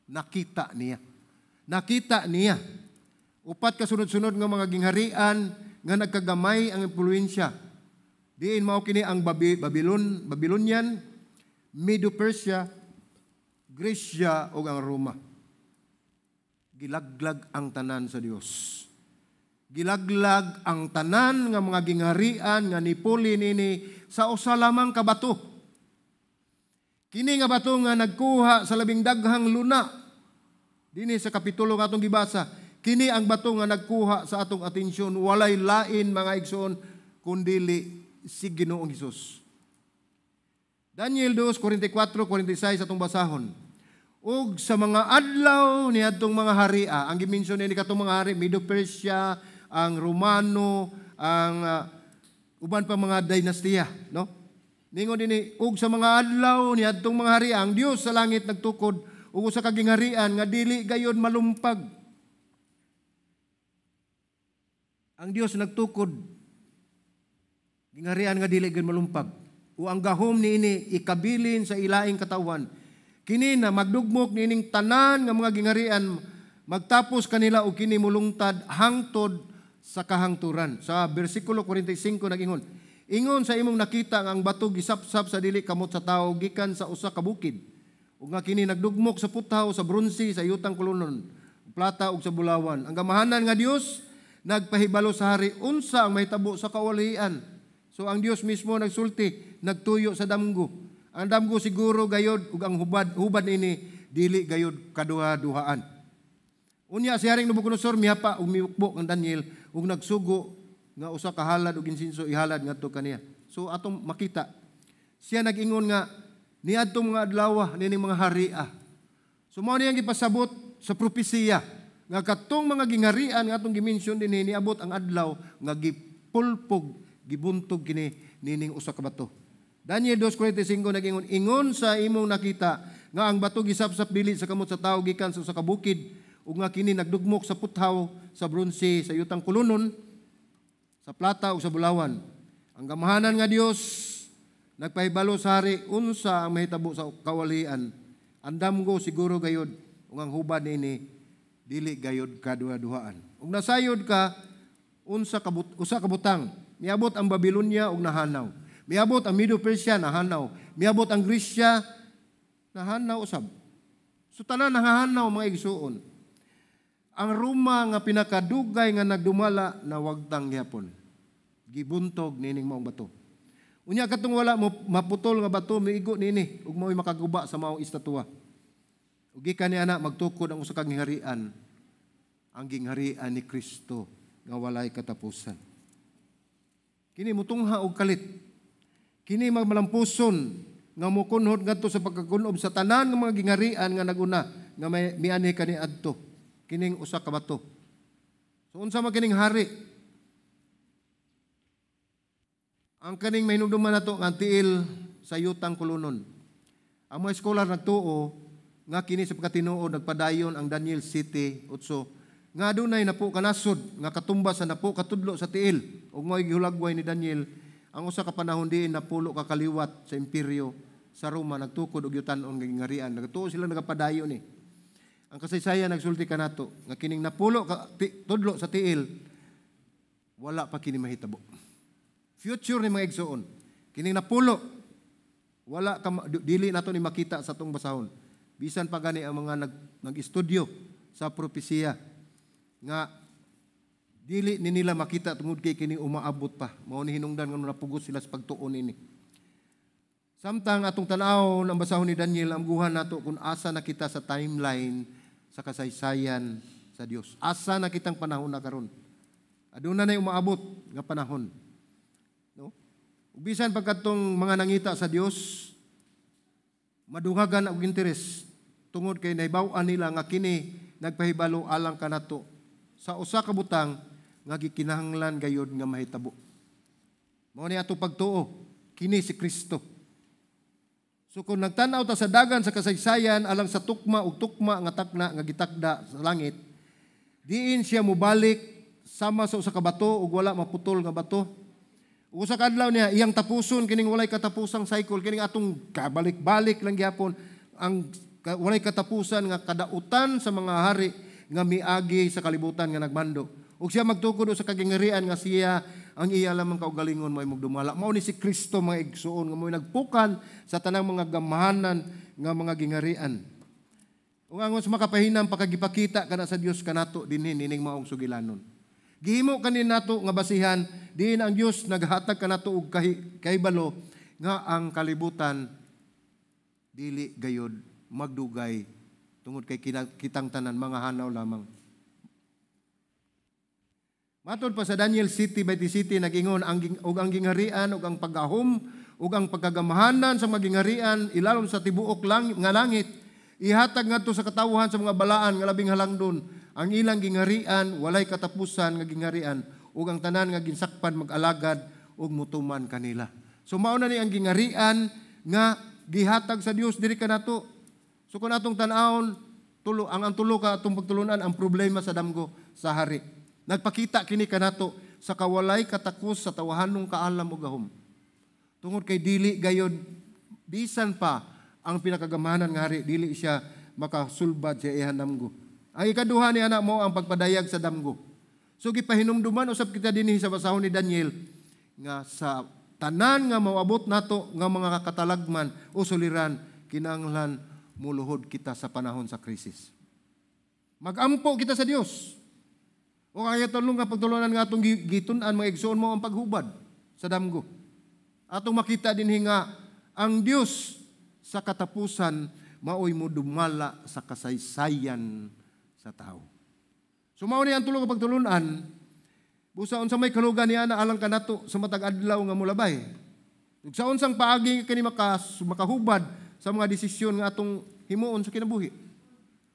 Nakita niya. Nakita niya. Upat ka sunod-sunod nga mga gingharian nga nagkagamay ang impluwensya. Diin mao kini ang Babylonian, Medo Persia, Gresya ug ang Roma. Gilaglag ang tanan sa Dios. Gilaglag ang tanan nga mga gingharian nga nipuli nini sa usa lamang ka bato. Kini nga bato nga nagkuha sa labing daghang luna. Dinhi sa kapitulo nga atong gibasa, kini ang bato nga nagkuha sa atong atensyon walay lain mga igsoon kundili si Ginoong Hesus. Daniel 2:44-46 atong basahon. Ug sa mga adlaw ni atong mga haria, ang gimension ni katong mga hari Medo Persia, ang Romano, ang uban pa mga dinastiya, no? Ningon dinhi ug sa mga adlaw ni adtong mga hari ang Dios sa langit nagtukod ug usa ka gingharian nga dili gayon malumpag. Ang Dios nagtukod gingharian nga dili gayon malumpag. O ang gahom niini ikabilin sa ilaing katawan. Kini na magdugmok nining tanan nga mga gingharian magtapos kanila og kini mulungtad hangtod sa kahangturan. Sa bersikulo 45 nag-ingon, ingon sa imong nakita nga ang bato gisapsap sa dili kamot sa tawo gikan sa usa ka bukid, ug nga kini nagdugmok sa putaw, sa bronsi, sa yutang kulunon, plata ug sa bulawan. Ang gamahanan nga Dios nagpahibalo sa hari unsa ang mahitabo sa kawalian. So ang Dios mismo nagsulti, nagtuyo sa damgo. Ang damgo siguro gayod ug ang hubad ini dili gayod kaduha-duhaan. Unya si Haring Nabucodonosor mihapa ug miukbo ang Daniel ug nagsugo nga usa ka halad ug insinso ihalad ngadto kaniya. So atong makita siya nag-ingon nga niadtong mga adlaw nining mga haria. So mao niyang gipasabot sa propesiya nga katong mga gingarian nga atong gimension dinhi niabot ang adlaw nga gipulpog gibuntog kini nining usa ka bato. Daniel 2:45 nag-ingon, ingon sa imong nakita nga ang bato gisapsap dili sa kamot sa tawo gikan sa usa ka bukid ug nga kini nagdugmok sa puthaw, sa bronsi, sa yutang kulunon, sa plata ug sa bulawan. Ang gamahanan nga Dios nagpahibalo sa hari unsa ang mahitabo sa kawalian. Andam ko siguro gayod ug ang hubad ini dili gayod kaduha-duhaan. Ug nasayod ka usa ka butang. Miabot ang Babilonia ug nahanaw. Miabot ang Medo Persia nahanaw. Miabot ang Gresya nahanaw usab. So tanan nahanaw mga igsuon. Ang Roma nga pinakadugay nga nagdumala na wagtang gihapon. Gibuntog nining maong bato. Unya katong wala mo maputol nga bato miigo nini ug mao'y makaguba sa maong estatwa. Ug gikan ni ana magtukod ang usa ka gingharian, ang gingharian ni Kristo nga walay katapusan. Kini mutungha og kalit. Kini magmalampuson nga mokunhod ngadto sa pagkakunob sa tanan nga mga gingharian nga naguna nga may mianhi kani adto. Kining usa ka bato. So unsa man kining hari? Ang kaning mahinumduman nato nga tiil sa yutang kulunon. Ang mga eskolar nagtuo nga kini sa pagkatinuod nagpadayon ang Daniel 7:8 nga adunay napo kanasod nga katumbas sa napo katudlo sa tiil ug mo'y gihulagway ni Daniel ang usa ka panahon diin napulo ka kaliwat sa imperyo sa Roma nagtukod og yutan-on nga gingharian. Nagtuo sila nagapadayon ni. Ang kasaysayan nagsulti kanato nga kining napulo ka tudlo sa tiil wala pa kini mahitabo. Future ni mga igsoon. Kining napulo wala ka dili nato ni makita sa tong basahon. Bisan pa gani ang mga nag-estudyo sa propesiya nga dili ni nila makita tungod kay kini umaabot pa. Mao ni hinungdan nga napugos sila sa pagtuon ini. Samtang atong tan-aw ang basahon ni Daniel ang guhan nato kung asa nakita sa timeline sa kasaysayan sa Dios. Asa na kitang panahon na karon. Aduna nay umaabot nga panahon. No? Bisan pagkatong mga nangita sa Dios madunghagan og interes tungod kay nahibaw-an nila nga kini nagpahibalo alang kanato sa usa ka butang nga gikinahanglan gayud nga mahitabo. Mao ni ato pagtuo kini si Kristo. So kung nagtanaw ta sa dagan sa kasaysayan alang sa tukma ug tukma nga takna nga gitakda sa langit, diin siya mubalik sama sa usa ka bato ug wala maputol nga bato. Ug usa ka adlaw niya iyang tapuson kining walay katapusang cycle kining atong kabalik-balik lang gyapon ang walay katapusan nga kadautan sa mga hari nga miagi sa kalibutan nga nagmando. Ug siya magtukod sa kagingharian nga siya ang iya lamang kaugalingon mo'y magdumala. Mao ni si Kristo mga igsuon nga mo'y nagpukan sa tanang mga gamahanan nga mga gingharian. Ug angos makapahinam pakagipakita kana sa Dios kanato dinhi nining maong sugilanon. Gihimo kanin nato nga basihan diin ang Dios naghatag kanato og kahibalo nga ang kalibutan dili gayod magdugay tungod kay kitang tanan mga hanaw lamang. Matod pa sa Daniel 7:27 nag-ingon ang gingharian ug ang pag-ahom ug ang pagkagamahanan sa mga gingharian ilalom sa tibuok nga langit ihatag ngadto sa katawhan sa mga balaan nga labing halangdon ang ilang gingharian walay katapusan nga gingharian ug ang tanan nga ginsakpan mag-alagad ug mutuman kanila. So mao na ni ang gingharian nga gihatag sa Dios diri kanato. So kung atong tan-awon ang tulo ka atong pagtulunan ang problema sa damgo sa hari. Nagpakita kini kanato sa kawalay katakos sa tawahanong kaalam ug gahom. Tungod kay dili gayod bisan pa ang pinakagamahanan nga hari dili siya makasulbad sa iyang damgo. Ang ikaduha ni anak mo ang pagpadayag sa damgo. So gipahinumduman usab kita dinhi sa basahon ni Daniel nga sa tanan nga mawabot nato nga mga katalagman o suliran kinahanglan muluhod kita sa panahon sa krisis. Magampo kita sa Dios. O kaya tulong nga pagtulunan nga atong gitun-an mga igsoon mo ang paghubad sa damgo. Atong makita dinhi nga ang Dios sa katapusan maoy mo dumala sa kasaysayan sa tao. So mao ni ang tulo ka pagtulunan, busa unsa may kalugan niya na alang kanato sa matag adlaw nga molabay. Ug sa unsang paagi kini makahubad sa mga desisyon nga atong himuon sa kinabuhi.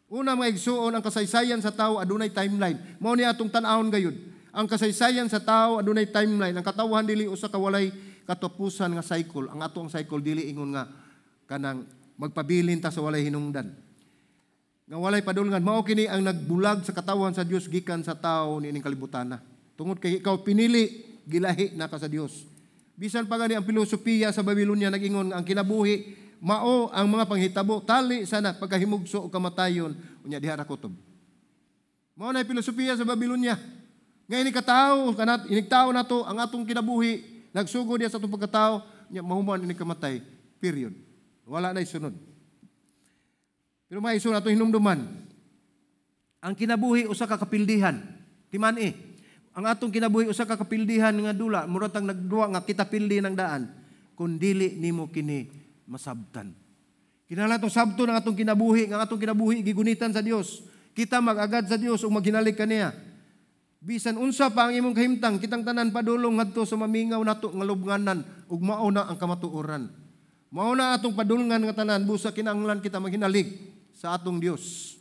Una mga igsuon, ang kasaysayan sa tao adunay timeline. Mao ni atong tan-awon gayud. Ang kasaysayan sa tao adunay timeline. Ang katawhan dili usa ka walay katapusan nga cycle. Ang atong cycle dili ingon nga kanang magpabilin ta sa walay hinungdan. Nga walay padulngan, mao kini ang nagbulag sa katawan sa Dios gikan sa tao niining kalibutan na. Tungod kay ikaw pinili, gilahi na ka sa Dios. Bisan pa gani ang filosofiya sa Babylonia nag-ingon nga ang kinabuhi mao ang mga panghitabo tali sana pagkahimugso o kamatayon unya diha ra kutob. Mao na filosofiya sa Babylonia. Nga ini katao kanat inigtao nato ang atong kinabuhi nagsugod diha sa atong pagkatao nya mahuman ini kamatay. Period. Wala na isunod. Pero may iso nato hinumduman. Ang kinabuhi usa ka kapildihan. Timan-i. Ang atong kinabuhi usa ka kapildihan nga dula, murag tang nagduwa nga kita pildi ng daan kun dili nimo kini masabtan. Kinahanglan tong sabton ang atong kinabuhi, nga atong kinabuhi gigunitan sa Dios. Kita mag-agad sa Dios ug maghinalig kaniya. Bisan unsa pa ang imong kahimtang, kitang tanan padulong ngadto sa mamingaw nato nga lubnganan ug mao na ang kamatuoran. Mao na atong padulngan nga tanan busa kinahanglan kita maghinalig sa atong Dios.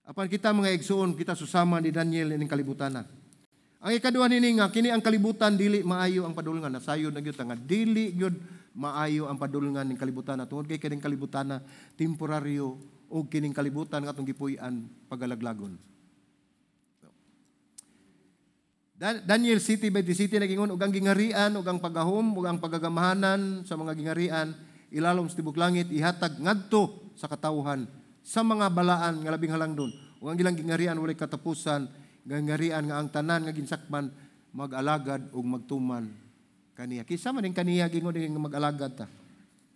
Apan kita mga igsoon, kita susama ni Daniel ining kalibutan. Ang ikaduha nini nga kini ang kalibutan dili maayo ang padulngan. Nasayod na gyud nga dili gyud maayo ang padulngan ning kalibutan. Tungod kay kining kalibutan temporaryo o kining kalibutan nga atong gipuy-an pagalaglagon. Daniel City by the City nagingon og ang gingarian ug ang pagahom ug ang pagagamahanan sa mga gingarian ilalom sa tibok langit ihatag ngadto sa katawhan sa mga balaan nga labing halangdon ug ang ilang gingarian walay katapusan gingarian nga ang tanan nga ginsakman mag-alagad ug magtuman kaniya kisa man ning kaniya gingon nga mag-alagad ta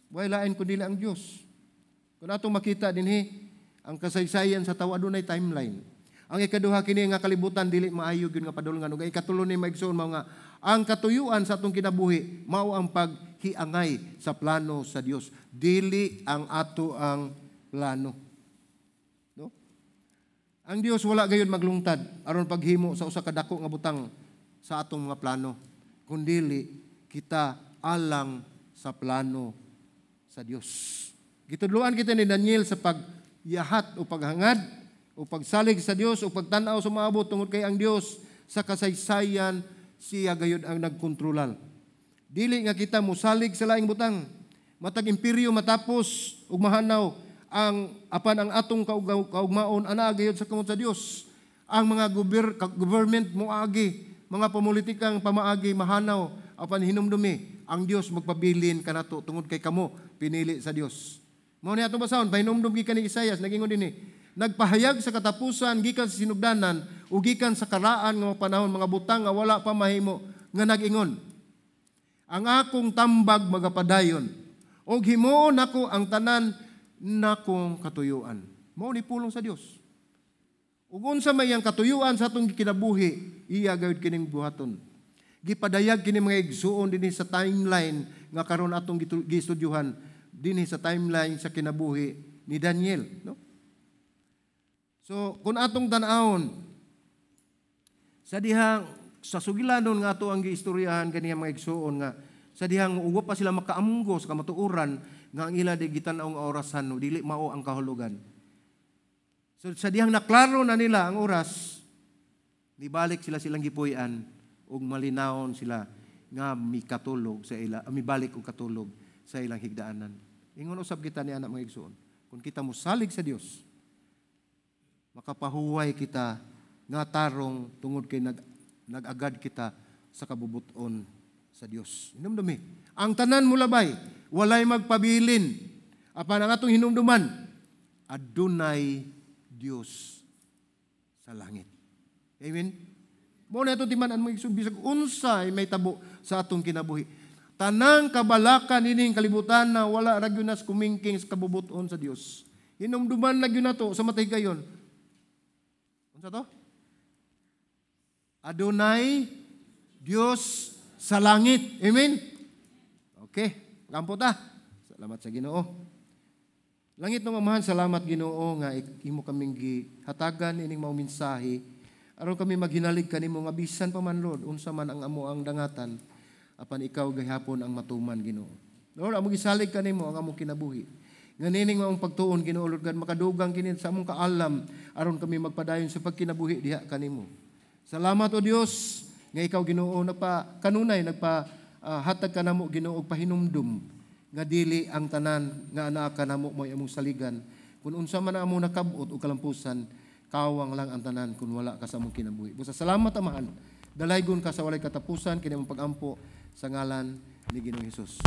way lain kun dili ang Dios kun atong makita dinhi ang kasaysayan sa tawo adunay timeline. Ang ikaduha kini nga kalibutan dili maayo gyud nga padulngan ug ikatulo ni maigsoon mao nga ang katuyuan sa atong kinabuhi mao ang paghiangay sa plano sa Dios dili ang ato ang plano. No? Ang Dios wala gayud maglungtad aron paghimo sa usa ka dako nga butang sa atong mga plano kundi kita alang sa plano sa Dios. Gitudloan kita ni Daniel sa pagyahat o paghangad o pagsalig sa Dios o pagtanaw sa maabot tungod kay ang Dios sa kasaysayan siya gayud ang nagkontrolal. Dili nga kita mosalig sa laing butang. Matag imperyo matapos ug mahanaw ang apan ang atong kaugmaon ana gayud sa kamot sa Dios. Ang mga government moagi, mga pamulitikang pamaagi mahanaw apan hinumdumi ang Dios magpabilin kanato tungod kay kamo pinili sa Dios. Mao ni atong basahon pahinumdum gikan ni Isaias nagingon dinhi nagpahayag sa katapusan gikan sa sinugdanan ug gikan sa karaan nga panahon mga butang nga wala pa mahimo nga nag-ingon ang akong tambag magapadayon ug himuon nako ang tanan nakong katuyuan. Mao ni pulong sa Dios. Ug unsa may ang katuyuan sa atong kinabuhi iya gayud kining buhaton. Gipadayag kini mga igsuon dinhi sa timeline nga karon atong gistudyuhan dinhi sa timeline sa kinabuhi ni Daniel, no? So, kung atong tan-awon sa dihang sa sugilanon nga ato ang giistoryahan kaniya mga igsuon nga sa dihang uwa pa sila makaamgo sa kamatuoran nga ang ila di gitan-aw nga orasan no dili mao ang kahulugan. So sa dihang naklaro na nila ang oras nibalik sila silang gipuy-an ug malinawon sila nga mikatulog sa ila mibalik og katulog sa ilang higdaanan. Ingon usab kita ni anak mga igsuon kung kita mosalig sa Dios makapahuway kita nga tarong tungod kay nag-agad kita sa kabubuton sa Dios. Hinumdumi. Ang tanan mo labay, walay magpabilin. Apan ang atong hinumduman, adunay Dios sa langit. Amen. Mo na ito timan-an mo bisag unsay may tabo sa atong kinabuhi. Tanang kabalakan ining kalibutan na wala ra gyud nas kumingking sa kabubuton sa Dios. Hinumduman na gyud nato sa matay gayon. Unsa to? Adunay Dios sa langit. Amen. Okay, kampo ta. Salamat sa Ginoo. Langit ng Amahan, salamat Ginoo nga imo kaming gihatagan ining mao mensahe aron kami maghinalig kanimo nga bisan pa man Lord unsa man ang amo ang dangatan apan ikaw gayhapon ang matuman Ginoo. Lord, amo gisalig kanimo ang among kinabuhi. Nga nining maong pagtuon Ginoo Lord God makadugang kini sa among kaalam aron kami magpadayon sa pagkinabuhi diha kanimo. Salamat o Dios nga ikaw Ginoo kanunay hatag kanamo Ginoo og pahinumdum nga dili ang tanan nga anaa kanamo mo among saligan kun unsa man ang among nakab-ot o kalampusan kawang lang ang tanan kung wala ka sa among kinabuhi. Busa salamat Amahan. Dalaygon ka sa walay katapusan kini among pag-ampo sa ngalan ni Ginoong Hesus.